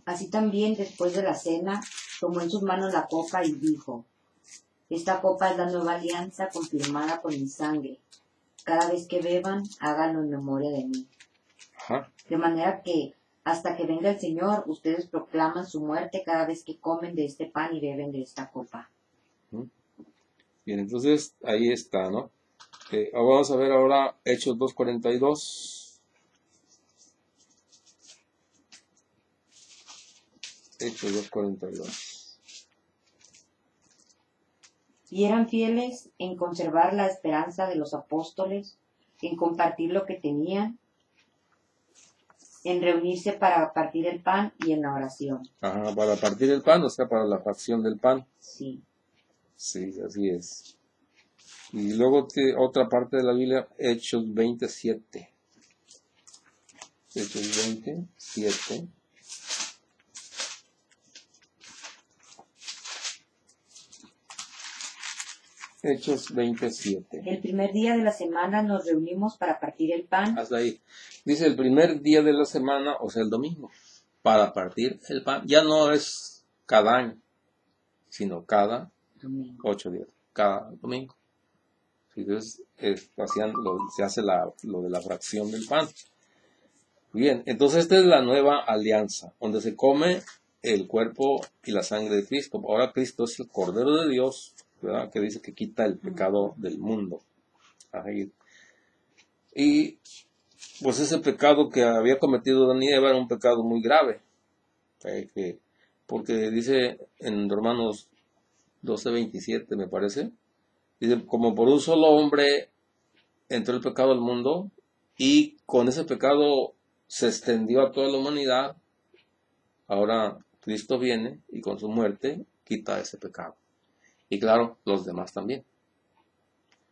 Así también, después de la cena, tomó en sus manos la copa y dijo, esta copa es la nueva alianza confirmada con mi sangre. Cada vez que beban, háganlo en memoria de mí. Ajá. De manera que, hasta que venga el Señor, ustedes proclaman su muerte cada vez que comen de este pan y beben de esta copa. Bien, entonces ahí está, ¿no? Vamos a ver ahora Hechos 2:42. Hechos 2:42. Y eran fieles en conservar la esperanza de los apóstoles, en compartir lo que tenían, en reunirse para partir el pan y en la oración. Ajá, para partir el pan, o sea, para la fracción del pan. Sí. Sí, así es. Y luego otra parte de la Biblia, Hechos 27. Hechos 27. Hechos 27. El primer día de la semana nos reunimos para partir el pan. Hasta ahí. Dice el primer día de la semana, o sea, el domingo, para partir el pan. Ya no es cada año, sino cada Domingo. 8 días, cada domingo. Entonces, se hace lo de la fracción del pan. Bien, entonces esta es la nueva alianza, donde se come el cuerpo y la sangre de Cristo. Ahora Cristo es el Cordero de Dios, ¿verdad? Que dice que quita el pecado del mundo. Ahí. Y pues ese pecado que había cometido Adán y Eva era un pecado muy grave. Porque dice en Romanos 12:27, me parece, dice, como por un solo hombre entró el pecado al mundo, y con ese pecado se extendió a toda la humanidad, ahora Cristo viene y con su muerte quita ese pecado. Y claro, los demás también.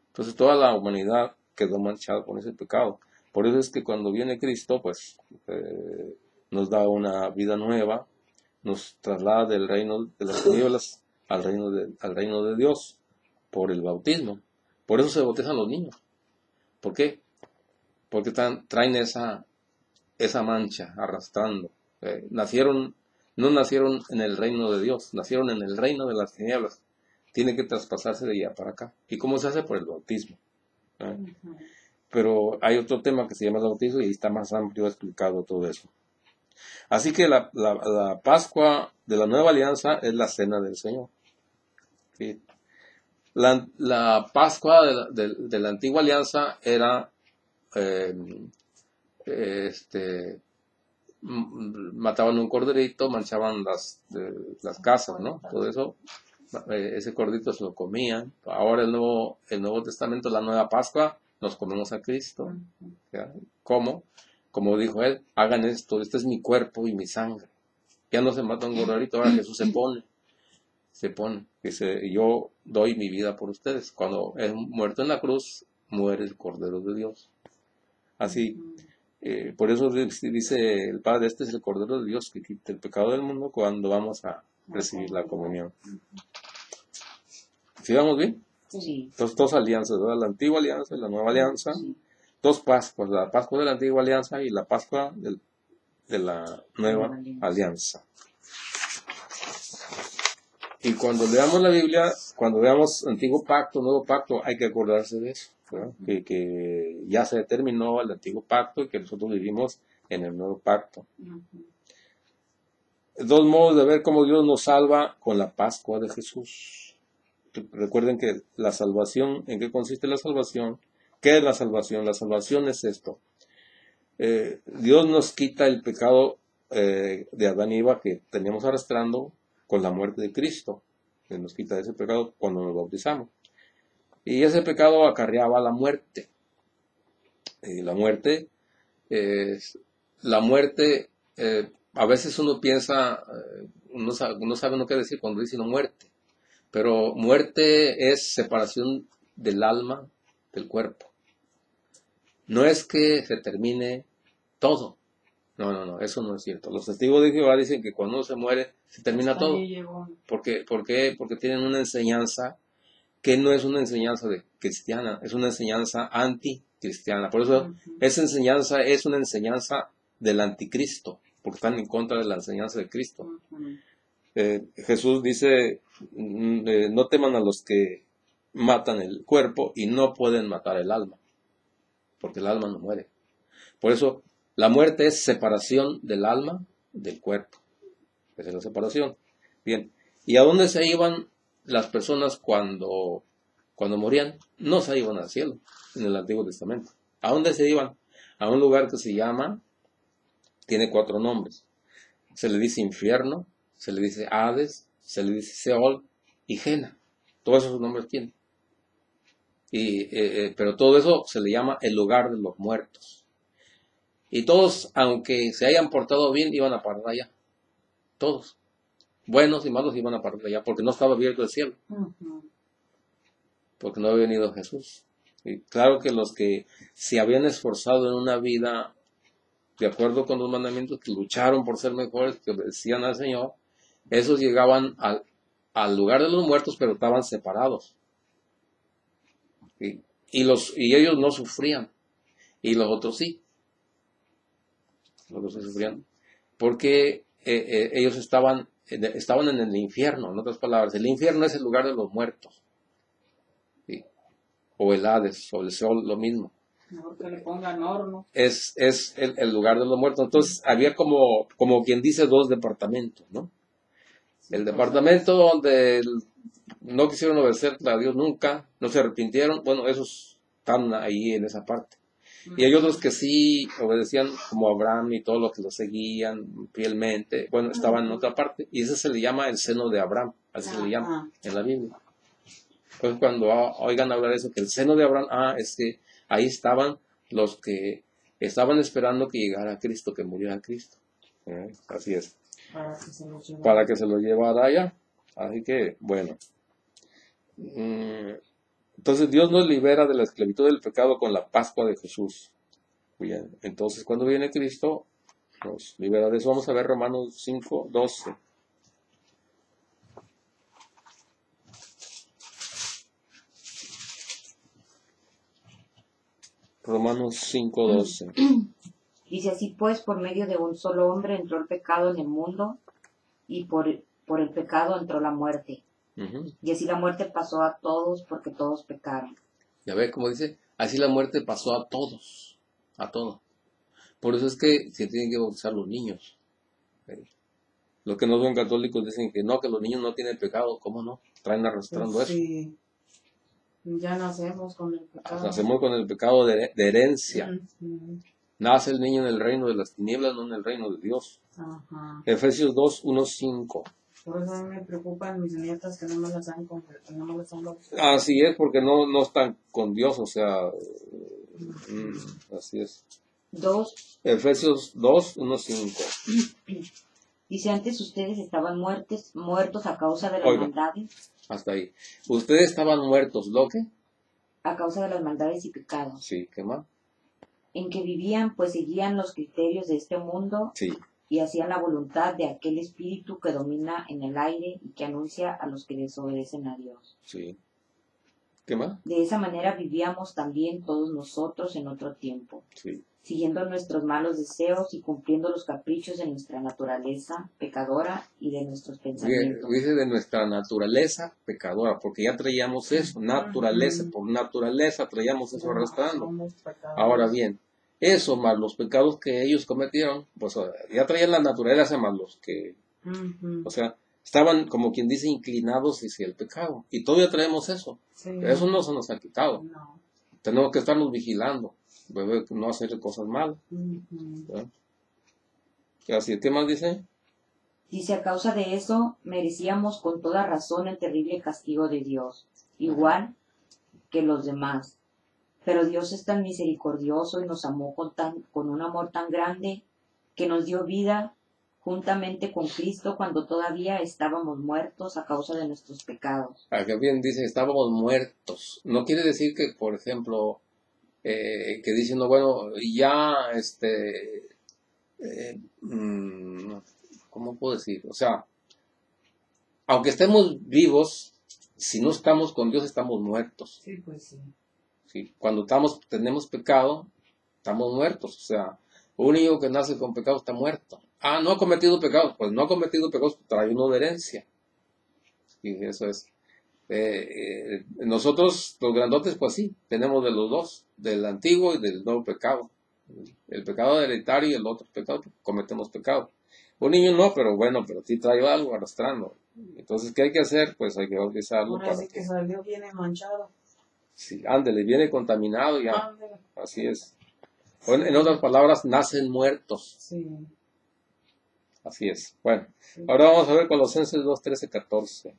Entonces toda la humanidad quedó manchada con ese pecado. Por eso es que cuando viene Cristo, pues nos da una vida nueva, nos traslada del reino de las tinieblas al reino de Dios por el bautismo. Por eso se bautizan los niños. ¿Por qué? Porque traen esa mancha arrastrando. No nacieron en el reino de Dios, nacieron en el reino de las tinieblas. Tiene que traspasarse de allá para acá. ¿Y cómo se hace? Por el bautismo. Pero hay otro tema que se llama el bautismo y ahí está más amplio explicado todo eso. Así que la Pascua de la Nueva Alianza es la Cena del Señor. ¿Sí? La Pascua de la Antigua Alianza era mataban un corderito, manchaban las casas, ¿no? Todo eso, ese corderito se lo comían. Ahora el Nuevo Testamento, la Nueva Pascua, nos comemos a Cristo. ¿Ya? ¿Cómo? Como dijo él, hagan esto, este es mi cuerpo y mi sangre. Ya no se mata un corderito, ahora Jesús se pone, dice, yo doy mi vida por ustedes. Cuando es muerto en la cruz, muere el Cordero de Dios. Así, por eso dice el Padre, este es el Cordero de Dios que quita el pecado del mundo cuando vamos a recibir la comunión. ¿Sí vamos bien? Sí. Entonces, dos alianzas, ¿verdad? La antigua alianza y la nueva alianza. Sí. Dos Pascuas, la Pascua de la antigua alianza y la Pascua de la nueva alianza. Y cuando leamos la Biblia, cuando veamos antiguo pacto, nuevo pacto, hay que acordarse de eso, ¿verdad? Que ya se terminó el antiguo pacto y que nosotros vivimos en el nuevo pacto. Dos modos de ver cómo Dios nos salva con la Pascua de Jesús. Recuerden que la salvación, ¿en qué consiste la salvación? ¿Qué es la salvación? La salvación es esto. Dios nos quita el pecado de Adán y Eva que teníamos arrastrando con la muerte de Cristo. Él nos quita ese pecado cuando nos bautizamos. Y ese pecado acarreaba la muerte. La muerte, a veces uno piensa, uno sabe no qué decir cuando dice la muerte. Pero muerte es separación del alma del cuerpo. No es que se termine todo. No, eso no es cierto. Los testigos de Jehová dicen que cuando uno se muere, se termina todo. ¿Por qué? Porque tienen una enseñanza que no es una enseñanza cristiana, es una enseñanza anticristiana. Por eso esa enseñanza es una enseñanza del anticristo, porque están en contra de la enseñanza de Cristo. Jesús dice, no teman a los que matan el cuerpo y no pueden matar el alma, porque el alma no muere. Por eso la muerte es separación del alma del cuerpo. Esa es la separación. Bien, ¿y a dónde se iban las personas cuando morían? No se iban al cielo en el Antiguo Testamento. ¿A dónde se iban? A un lugar que se llama, tiene 4 nombres. Se le dice infierno, se le dice Hades, se le dice Seol y Gena. Todos esos nombres tienen. Pero todo eso se le llama el lugar de los muertos. Y todos, aunque se hayan portado bien, iban a parar allá. Todos. Buenos y malos iban a parar allá, porque no estaba abierto el cielo. Porque no había venido Jesús. Y claro que los que se habían esforzado en una vida de acuerdo con los mandamientos, que lucharon por ser mejores, que obedecían al Señor, esos llegaban al lugar de los muertos, pero estaban separados. Y ellos no sufrían. Y los otros sí. Los otros sí sufrían. Porque ellos estaban en el infierno, en otras palabras. El infierno es el lugar de los muertos. ¿Sí? O el Hades, o el Seol, lo mismo. Mejor que le pongan horno. Es el lugar de los muertos. Entonces había como quien dice 2 departamentos, ¿no? Sí, el departamento donde no quisieron obedecer a Dios nunca, no se arrepintieron, bueno, esos están ahí en esa parte. Y hay otros que sí obedecían, como Abraham y todos los que lo seguían fielmente, bueno, estaban en otra parte, y ese se le llama el seno de Abraham, así se le llama en la Biblia. Pues cuando oigan hablar de eso, que el seno de Abraham, es que ahí estaban los que estaban esperando que llegara Cristo, que muriera Cristo. Así es. Para que se lo llevara allá. Así que, bueno. Entonces Dios nos libera de la esclavitud del pecado con la Pascua de Jesús. Bien. Entonces cuando viene Cristo, nos libera de eso. Vamos a ver Romanos 5:12. Romanos 5:12. Dice así pues, por medio de un solo hombre entró el pecado en el mundo, y por el pecado entró la muerte. Y así la muerte pasó a todos porque todos pecaron. Ya ve cómo dice, así la muerte pasó a todos, a todos. Por eso es que se tienen que bautizar los niños. Los que no son católicos dicen que no, que los niños no tienen pecado. ¿Cómo no? Traen arrastrando pues eso. Sí. Ya nacemos con el pecado. Nacemos con el pecado de herencia. Nace el niño en el reino de las tinieblas, no en el reino de Dios. Ajá. Efesios 2:1-5. Por eso a mí me preocupan mis nietas que no me las han bautizado. Así es, porque no están con Dios, o sea, así es. Efesios 2:1-5. Dice, antes ustedes estaban muertos a causa de las maldades. Hasta ahí. Ustedes estaban muertos, ¿lo qué? A causa de las maldades y pecados. Sí, ¿qué más? En que vivían, pues seguían los criterios de este mundo. Sí. Y hacían la voluntad de aquel espíritu que domina en el aire y que anuncia a los que desobedecen a Dios. Sí. ¿Qué más? De esa manera vivíamos también todos nosotros en otro tiempo, Sí. siguiendo nuestros malos deseos y cumpliendo los caprichos de nuestra naturaleza pecadora y de nuestros pensamientos. Dice de nuestra naturaleza pecadora, porque ya traíamos eso, naturaleza, por naturaleza traíamos eso arrastrando. Somos pecadores. Ahora bien, eso más los pecados que ellos cometieron, pues ya traían la naturaleza más los que, Ujú. o sea, estaban como quien dice inclinados hacia el pecado. Y todavía traemos eso. Sí. Pero eso no se nos ha quitado. No. Tenemos que estarnos vigilando, ¿verdad? No hacer cosas malas. Ujú. ¿Verdad? Y así, ¿qué más dice? Dice, a causa de eso merecíamos con toda razón el terrible castigo de Dios, igual que los demás. Pero Dios es tan misericordioso y nos amó con un amor tan grande que nos dio vida juntamente con Cristo cuando todavía estábamos muertos a causa de nuestros pecados. Acá bien dice, estábamos muertos. No quiere decir que, por ejemplo, que diciendo, bueno, ya, ¿cómo puedo decir? O sea, aunque estemos vivos, si no estamos con Dios, estamos muertos. Sí, pues sí. ¿Sí? Cuando tenemos pecado, estamos muertos. O sea, un niño que nace con pecado está muerto. Ah, no ha cometido pecados. Pues no ha cometido pecados, trae uno de herencia. Y eso es. Nosotros, los grandotes, pues sí, tenemos de los dos, del antiguo y del nuevo pecado. El pecado hereditario y el otro pecado, cometemos pecado. Un niño no, pero bueno, pero sí trae algo arrastrando. Entonces, ¿qué hay que hacer? Pues hay que bautizarlo Ahora para sí que salió bien manchado. sí, ándele, viene contaminado ya. Ándale. Así es. O en otras palabras, nacen muertos. Sí. Así es. Bueno, Sí. ahora vamos a ver Colosenses 2, 13, 14.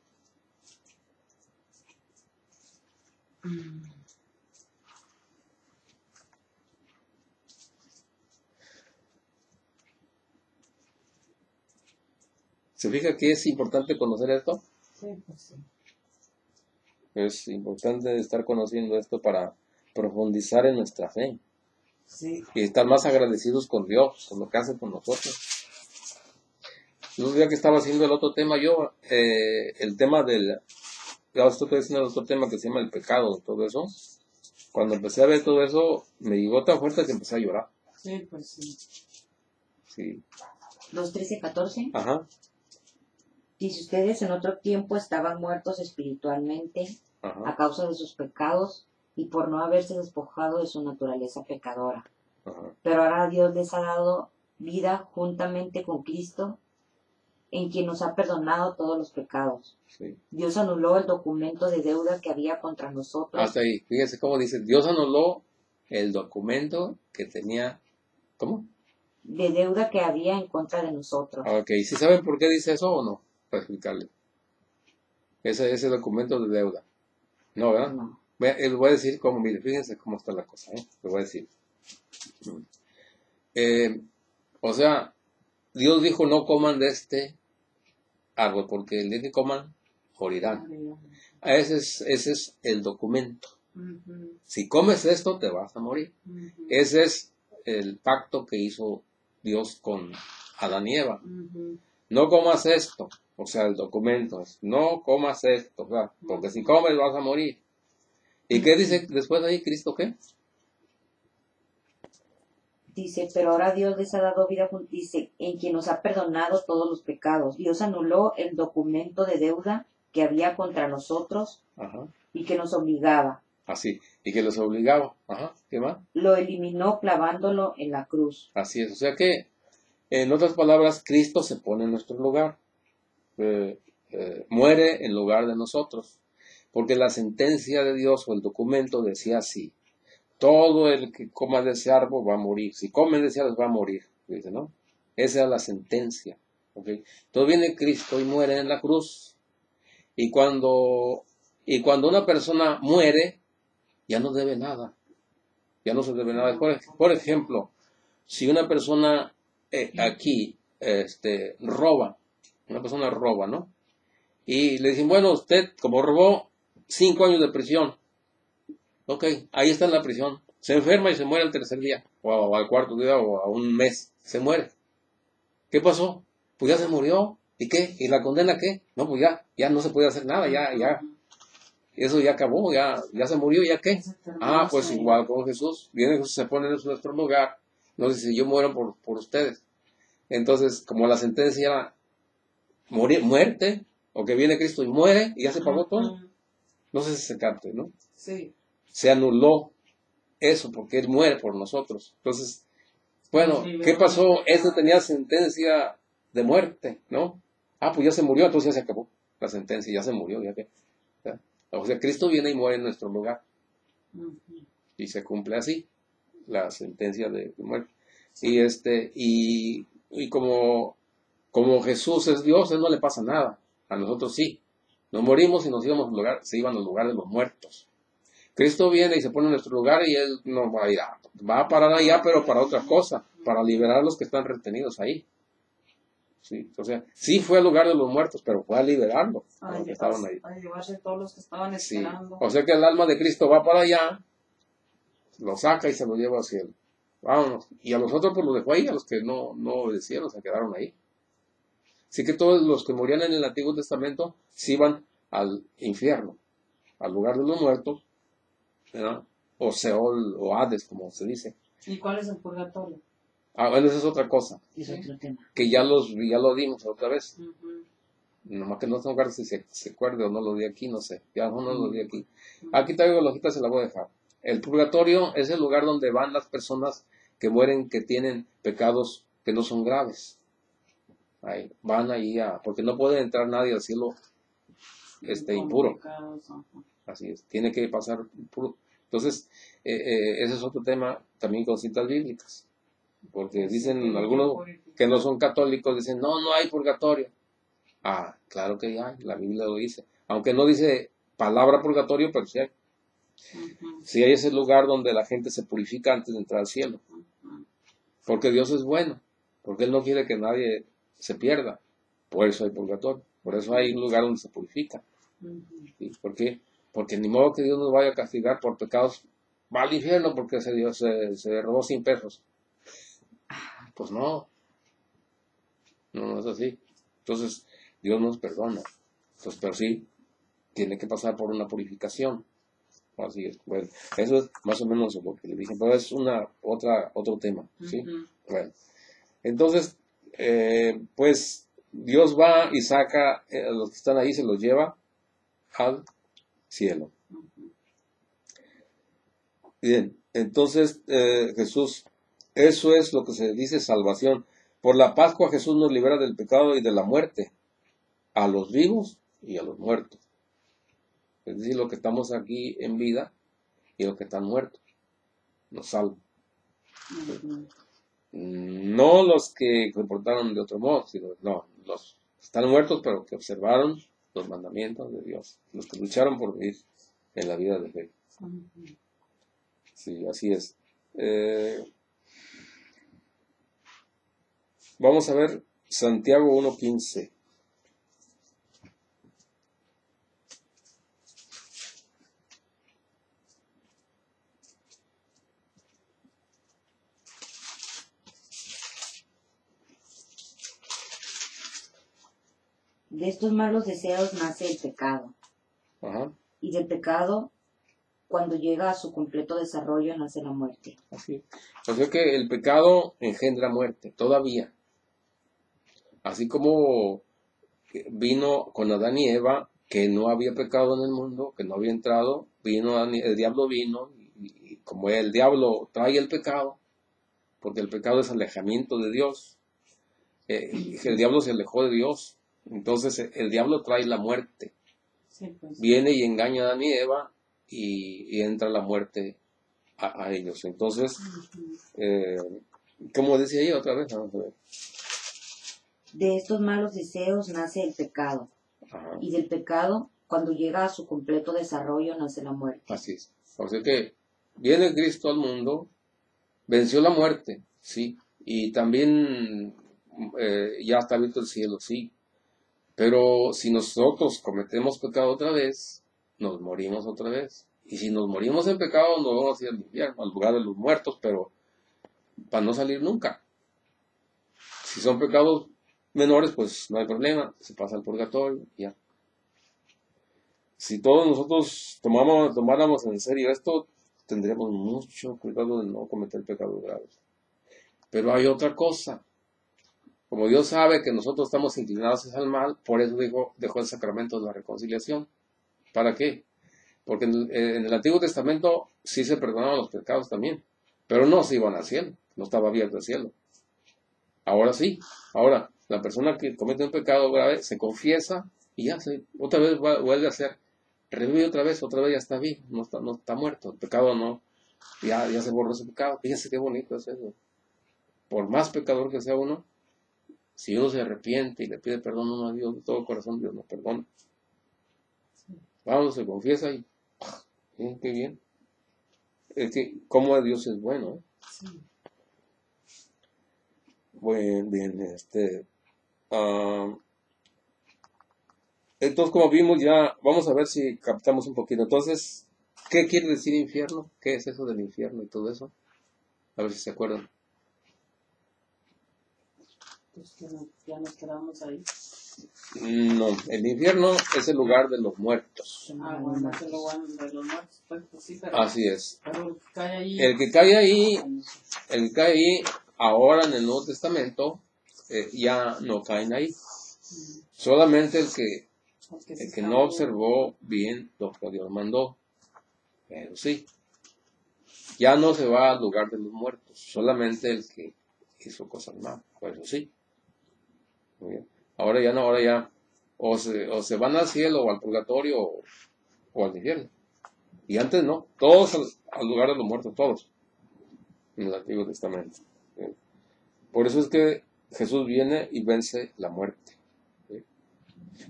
Mm. ¿Se fija que es importante conocer esto? Sí, pues sí. Es importante estar conociendo esto para profundizar en nuestra fe Sí. y estar más agradecidos con Dios, con lo que hace con nosotros. El otro día que estaba haciendo el otro tema yo, el tema del, ya estoy diciendo el otro tema que se llama el pecado, todo eso. Cuando empecé a ver todo eso, me llegó tan fuerte que empecé a llorar. Sí, pues sí. Sí. 2:13, 14. Ajá. Dice, ustedes en otro tiempo estaban muertos espiritualmente a Ajá. causa de sus pecados y por no haberse despojado de su naturaleza pecadora. Ajá. Pero ahora Dios les ha dado vida juntamente con Cristo, en quien nos ha perdonado todos los pecados. Sí. Dios anuló el documento de deuda que había contra nosotros. Hasta ahí. Fíjese cómo dice, Dios anuló el documento que tenía, ¿cómo? De deuda que había en contra de nosotros. Ok, ¿sí saben por qué dice eso o no? Para explicarle. Ese documento de deuda. No, ¿verdad? No. Les voy a decir cómo, mire, fíjense cómo está la cosa, ¿eh? Les voy a decir. O sea, Dios dijo, no coman de este árbol, porque el día que coman, morirán. Ese es el documento. Ujú. Si comes esto, te vas a morir. Ujú. Ese es el pacto que hizo Dios con Adán y Eva. Ujú. No comas esto, o sea, el documento es, no comas esto, o sea, porque si comes vas a morir. ¿Y qué dice después de ahí Cristo qué? Dice, pero ahora Dios les ha dado vida, dice, en quien nos ha perdonado todos los pecados. Dios anuló el documento de deuda que había contra nosotros Ajá, y que nos obligaba. así, y que los obligaba, ajá, ¿qué más? Lo eliminó clavándolo en la cruz. Así es, o sea que, en otras palabras, Cristo se pone en nuestro lugar, muere en lugar de nosotros, porque la sentencia de Dios o el documento decía así, todo el que coma de ese árbol va a morir, si come de ese árbol va a morir, dice, ¿no? Esa es la sentencia, ¿ok? Entonces viene Cristo y muere en la cruz, y cuando una persona muere, ya no debe nada, ya no se debe nada. Por ejemplo, si una persona aquí roba, una persona roba, ¿no? Y le dicen, bueno, usted como robó, 5 años de prisión. Ok, ahí está en la prisión. Se enferma y se muere al tercer día, o al cuarto día, o a un mes. Se muere. ¿Qué pasó? Pues ya se murió. ¿Y qué? ¿Y la condena qué? No, pues ya no se puede hacer nada, ya. eso ya acabó, ya se murió, ¿ya qué? Se terminó Ah, pues su- igual con Jesús, viene Jesús, se pone en nuestro lugar, nos dice, yo muero por ustedes. Entonces, como la sentencia era muerte, o que viene Cristo y muere, y ya se pagó todo, Ujú. no sé si se capte, ¿no? Sí. Se anuló eso, porque Él muere por nosotros. Entonces, bueno, Nos liberó ¿qué pasó? del Este pecado. tenía sentencia de muerte, ¿no? Ah, pues ya se murió, entonces ya se acabó la sentencia, ya se murió, ya que. ¿Ya? O sea, Cristo viene y muere en nuestro lugar, Ujú. y se cumple así la sentencia de muerte. Y como Jesús es Dios, a Él no le pasa nada, a nosotros sí. Nos morimos y nos íbamos al lugar, se iban al lugar de los muertos. Cristo viene y se pone en nuestro lugar y Él no va a ir va a parar allá, pero para otra cosa, para liberar a los que están retenidos ahí. Sí, o sea, sí fue al lugar de los muertos, pero fue a liberarlos, a los que estaban ahí. A llevarse todos los que estaban Sí, esperando. o sea que el alma de Cristo va para allá, lo saca y se lo lleva al cielo. Vámonos. Y a los otros pues los dejó ahí, a los que no obedecieron, se quedaron ahí. Así que todos los que morían en el Antiguo Testamento se iban al infierno, al lugar de los muertos, ¿verdad? O Seol o Hades, como se dice. ¿Y cuál es el purgatorio? Ah, bueno, esa es otra cosa, Es otro tema. que ya lo dimos otra vez. Ujú. Nomás que no tengo claro si se acuerde o no lo di aquí, no sé. Ya no lo di aquí. Aquí traigo la hojita, se la voy a dejar. El purgatorio es el lugar donde van las personas que mueren, que tienen pecados que no son graves. Ahí, van ahí porque no puede entrar nadie al cielo Con impuro. pecados, ajá. Así es, tiene que pasar puro. Entonces, ese es otro tema también con citas bíblicas. Porque Sí, dicen tiene que algunos purificar. que no son católicos, dicen, no hay purgatorio. Ah, claro que hay, la Biblia lo dice. Aunque no dice palabra purgatorio, pero sí hay. Ujú. Sí hay ese lugar donde la gente se purifica antes de entrar al cielo. Ujú. Porque Dios es bueno. Porque Él no quiere que nadie se pierda. Por eso hay purgatorio. Por eso hay un lugar donde se purifica. Ujú. ¿Sí? ¿Por qué? Porque ni modo que Dios nos vaya a castigar por pecados. Va al infierno porque se robó 100 pesos. Pues no es así. Entonces, Dios nos perdona. Entonces, pero sí, tiene que pasar por una purificación. Así es. Bueno, eso es más o menos lo que le dije, pero es otro tema, ¿sí? Ujú. Bueno, entonces, pues, Dios va y saca a los que están ahí, se los lleva al cielo. Bien, entonces, Jesús, eso es lo que se dice salvación. Por la Pascua Jesús nos libera del pecado y de la muerte, a los vivos y a los muertos. Es decir, los que estamos aquí en vida y los que están muertos, nos salva. Ujú. No los que se portaron de otro modo, sino no, los que están muertos, pero que observaron los mandamientos de Dios, los que lucharon por vivir en la vida de fe. Ujú. Sí, así es. Vamos a ver Santiago 1:15. De estos malos deseos nace el pecado. Ajá, Y del pecado, cuando llega a su completo desarrollo, nace la muerte. así es. O sea que el pecado engendra muerte, todavía. Así como vino con Adán y Eva, que no había pecado en el mundo, que no había entrado, el diablo vino, y como el diablo trae el pecado, porque el pecado es alejamiento de Dios, el diablo se alejó de Dios, entonces el diablo trae la muerte, Sí, pues. viene y engaña a Adán y Eva, y entra la muerte a ellos. Entonces, Ujú. como decía ella otra vez, vamos a ver. De estos malos deseos nace el pecado. Ajá. Y del pecado, cuando llega a su completo desarrollo, nace la muerte. Así es. O sea que viene Cristo al mundo, venció la muerte, sí, y también ya está abierto el cielo, sí. Pero si nosotros cometemos pecado otra vez, nos morimos otra vez. Y si nos morimos en pecado, nos vamos a ir al infierno, al lugar de los muertos, pero para no salir nunca. Si son pecados menores, pues no hay problema, se pasa al purgatorio, ya. Si todos nosotros tomáramos en serio esto, tendríamos mucho cuidado de no cometer pecados graves. Pero hay otra cosa. Como Dios sabe que nosotros estamos inclinados hacia el mal, por eso dejó el sacramento de la reconciliación. ¿Para qué? Porque en el Antiguo Testamento sí se perdonaban los pecados también, pero no se iban al cielo, no estaba abierto el cielo. Ahora sí, ahora la persona que comete un pecado grave se confiesa y ya otra vez vuelve a hacer, revive otra vez ya está vivo, no está muerto, el pecado no, ya se borró ese pecado. Fíjense qué bonito es eso. Por más pecador que sea uno, si uno se arrepiente y le pide perdón a Dios de todo corazón, Dios nos perdona. Vamos, se confiesa y qué bien. Es que cómo Dios es bueno. Sí. Bien, entonces, como vimos ya, vamos a ver si captamos un poquito. Entonces, ¿qué quiere decir infierno? ¿Qué es eso del infierno y todo eso? A ver si se acuerdan. Pues que ya nos quedamos ahí. No, el infierno es el lugar de los muertos. Bueno, es el lugar de los muertos, pues sí, pero... Así es. Pero el que cae ahí... El que cae ahí, ahora en el Nuevo Testamento, ya no caen ahí. Solamente el que no observó bien lo que Dios mandó. Pero sí, ya no se va al lugar de los muertos. Solamente el que hizo cosas malas. Pero sí. Muy bien. Ahora ya no, o se van al cielo o al purgatorio o al infierno. Y antes no, todos al lugar de los muertos, todos, en el Antiguo Testamento. ¿Sí? Por eso es que Jesús viene y vence la muerte. ¿Sí?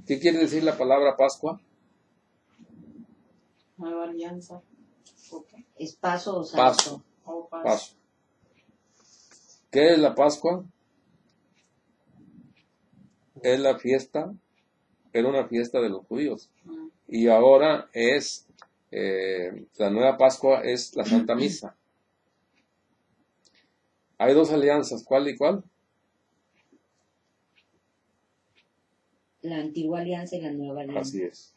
¿Qué quiere decir la palabra Pascua? Nueva alianza. Okay. Es paso o salto. Paso. Oh, Paso. ¿Qué es la Pascua? Es la fiesta, era una fiesta de los judíos. Y ahora es, la nueva Pascua es la Santa Misa. Hay dos alianzas, ¿cuál y cuál? La antigua alianza y la nueva alianza. Así es.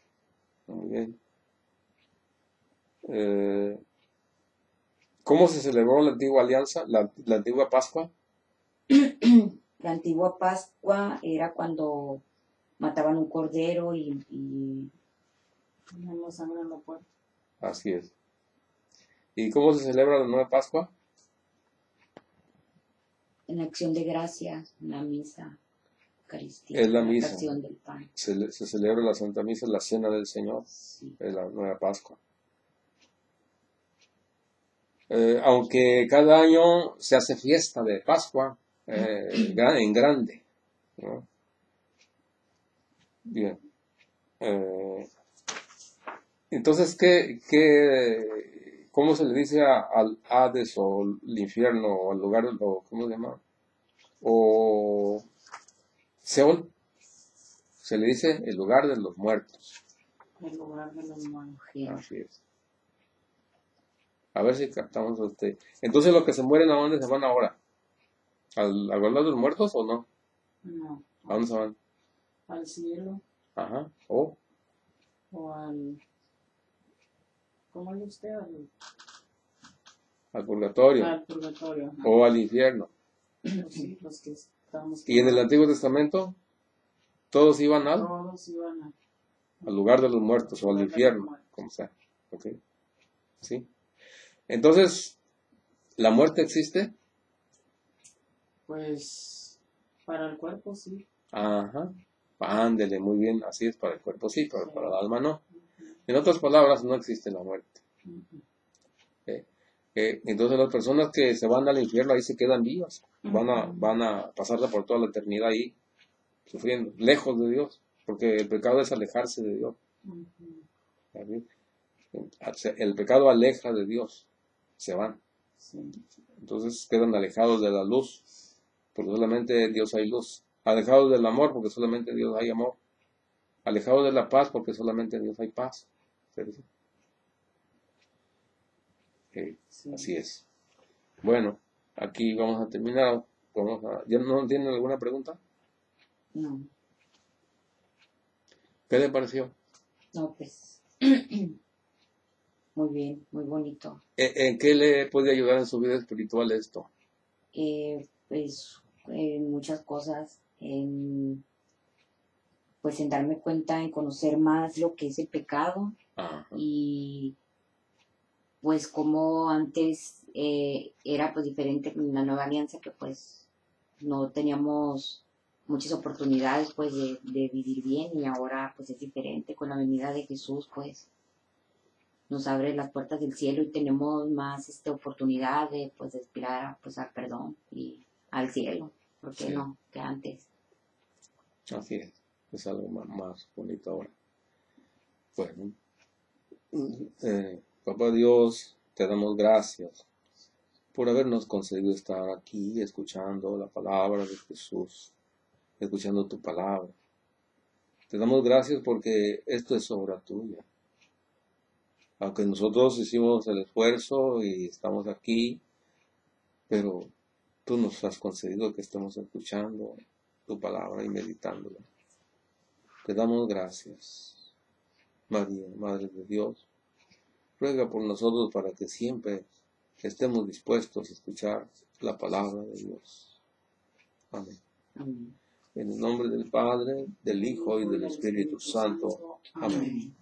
Muy bien. ¿Cómo se celebró la antigua alianza, la antigua Pascua? La antigua Pascua era cuando mataban un cordero y poníamos sangre en la puerta. Así es. ¿Y cómo se celebra la nueva Pascua? en acción de gracias, la misa, Eucaristía, Es la misa. acción del pan. Se celebra la Santa Misa, la Cena del Señor, Sí. es la nueva Pascua. Aunque cada año se hace fiesta de Pascua en grande, ¿no? Bien. Entonces, ¿cómo se le dice al Hades o el infierno o al lugar, o cómo se llama? O Seol, se le dice el lugar de los muertos. El lugar de los muertos. Así es. A ver si captamos usted. Entonces, los que se mueren, ¿a dónde se van ahora? ¿Al lugar de los muertos o no? No. ¿A dónde se van? Al cielo Ajá. o al... ¿Cómo le usted? Al purgatorio. Al purgatorio. O al infierno. Pues sí, los que estamos... Y en el Antiguo Testamento, todos iban Todos iban al lugar de los muertos o al lugar de los infierno, muertos. como sea. ¿Ok? ¿Sí? Entonces, ¿la muerte existe? Pues para el cuerpo sí. Ajá. Ándele, muy bien. Así es, para el cuerpo sí, pero para el alma no. En otras palabras, no existe la muerte. Entonces las personas que se van al infierno ahí se quedan vivas. Van a pasarla por toda la eternidad ahí, sufriendo, lejos de Dios. Porque el pecado es alejarse de Dios. ¿Sí? El pecado aleja de Dios. Se van. Sí. Entonces quedan alejados de la luz. Porque solamente en Dios hay luz. Alejados del amor porque solamente en Dios hay amor. Alejados de la paz porque solamente en Dios hay paz. ¿Sí? Sí. Así es. Bueno, aquí vamos a terminar. ¿Ya no tienen alguna pregunta? No, ¿Qué le pareció? no, pues Muy bien, muy bonito. ¿En qué le puede ayudar en su vida espiritual esto? Pues en muchas cosas, pues en darme cuenta, en conocer más lo que es el pecado Ajá. y pues como antes era pues diferente con la nueva alianza que pues no teníamos muchas oportunidades pues de vivir bien y ahora pues es diferente con la venida de Jesús pues nos abre las puertas del cielo y tenemos más oportunidad de pues de aspirar pues al perdón y al cielo, ¿por qué Sí. no? Que antes. Así es algo más bonito ahora. Bueno, Papá Dios, te damos gracias por habernos concedido estar aquí escuchando la palabra de Jesús, escuchando tu palabra. Te damos gracias porque esto es obra tuya. Aunque nosotros hicimos el esfuerzo y estamos aquí, pero tú nos has concedido que estemos escuchando tu palabra y meditándola. Te damos gracias, María, Madre de Dios. Ruega por nosotros para que siempre estemos dispuestos a escuchar la palabra de Dios. Amén. Amén. En el nombre del Padre, del Hijo y del Espíritu Santo. Amén.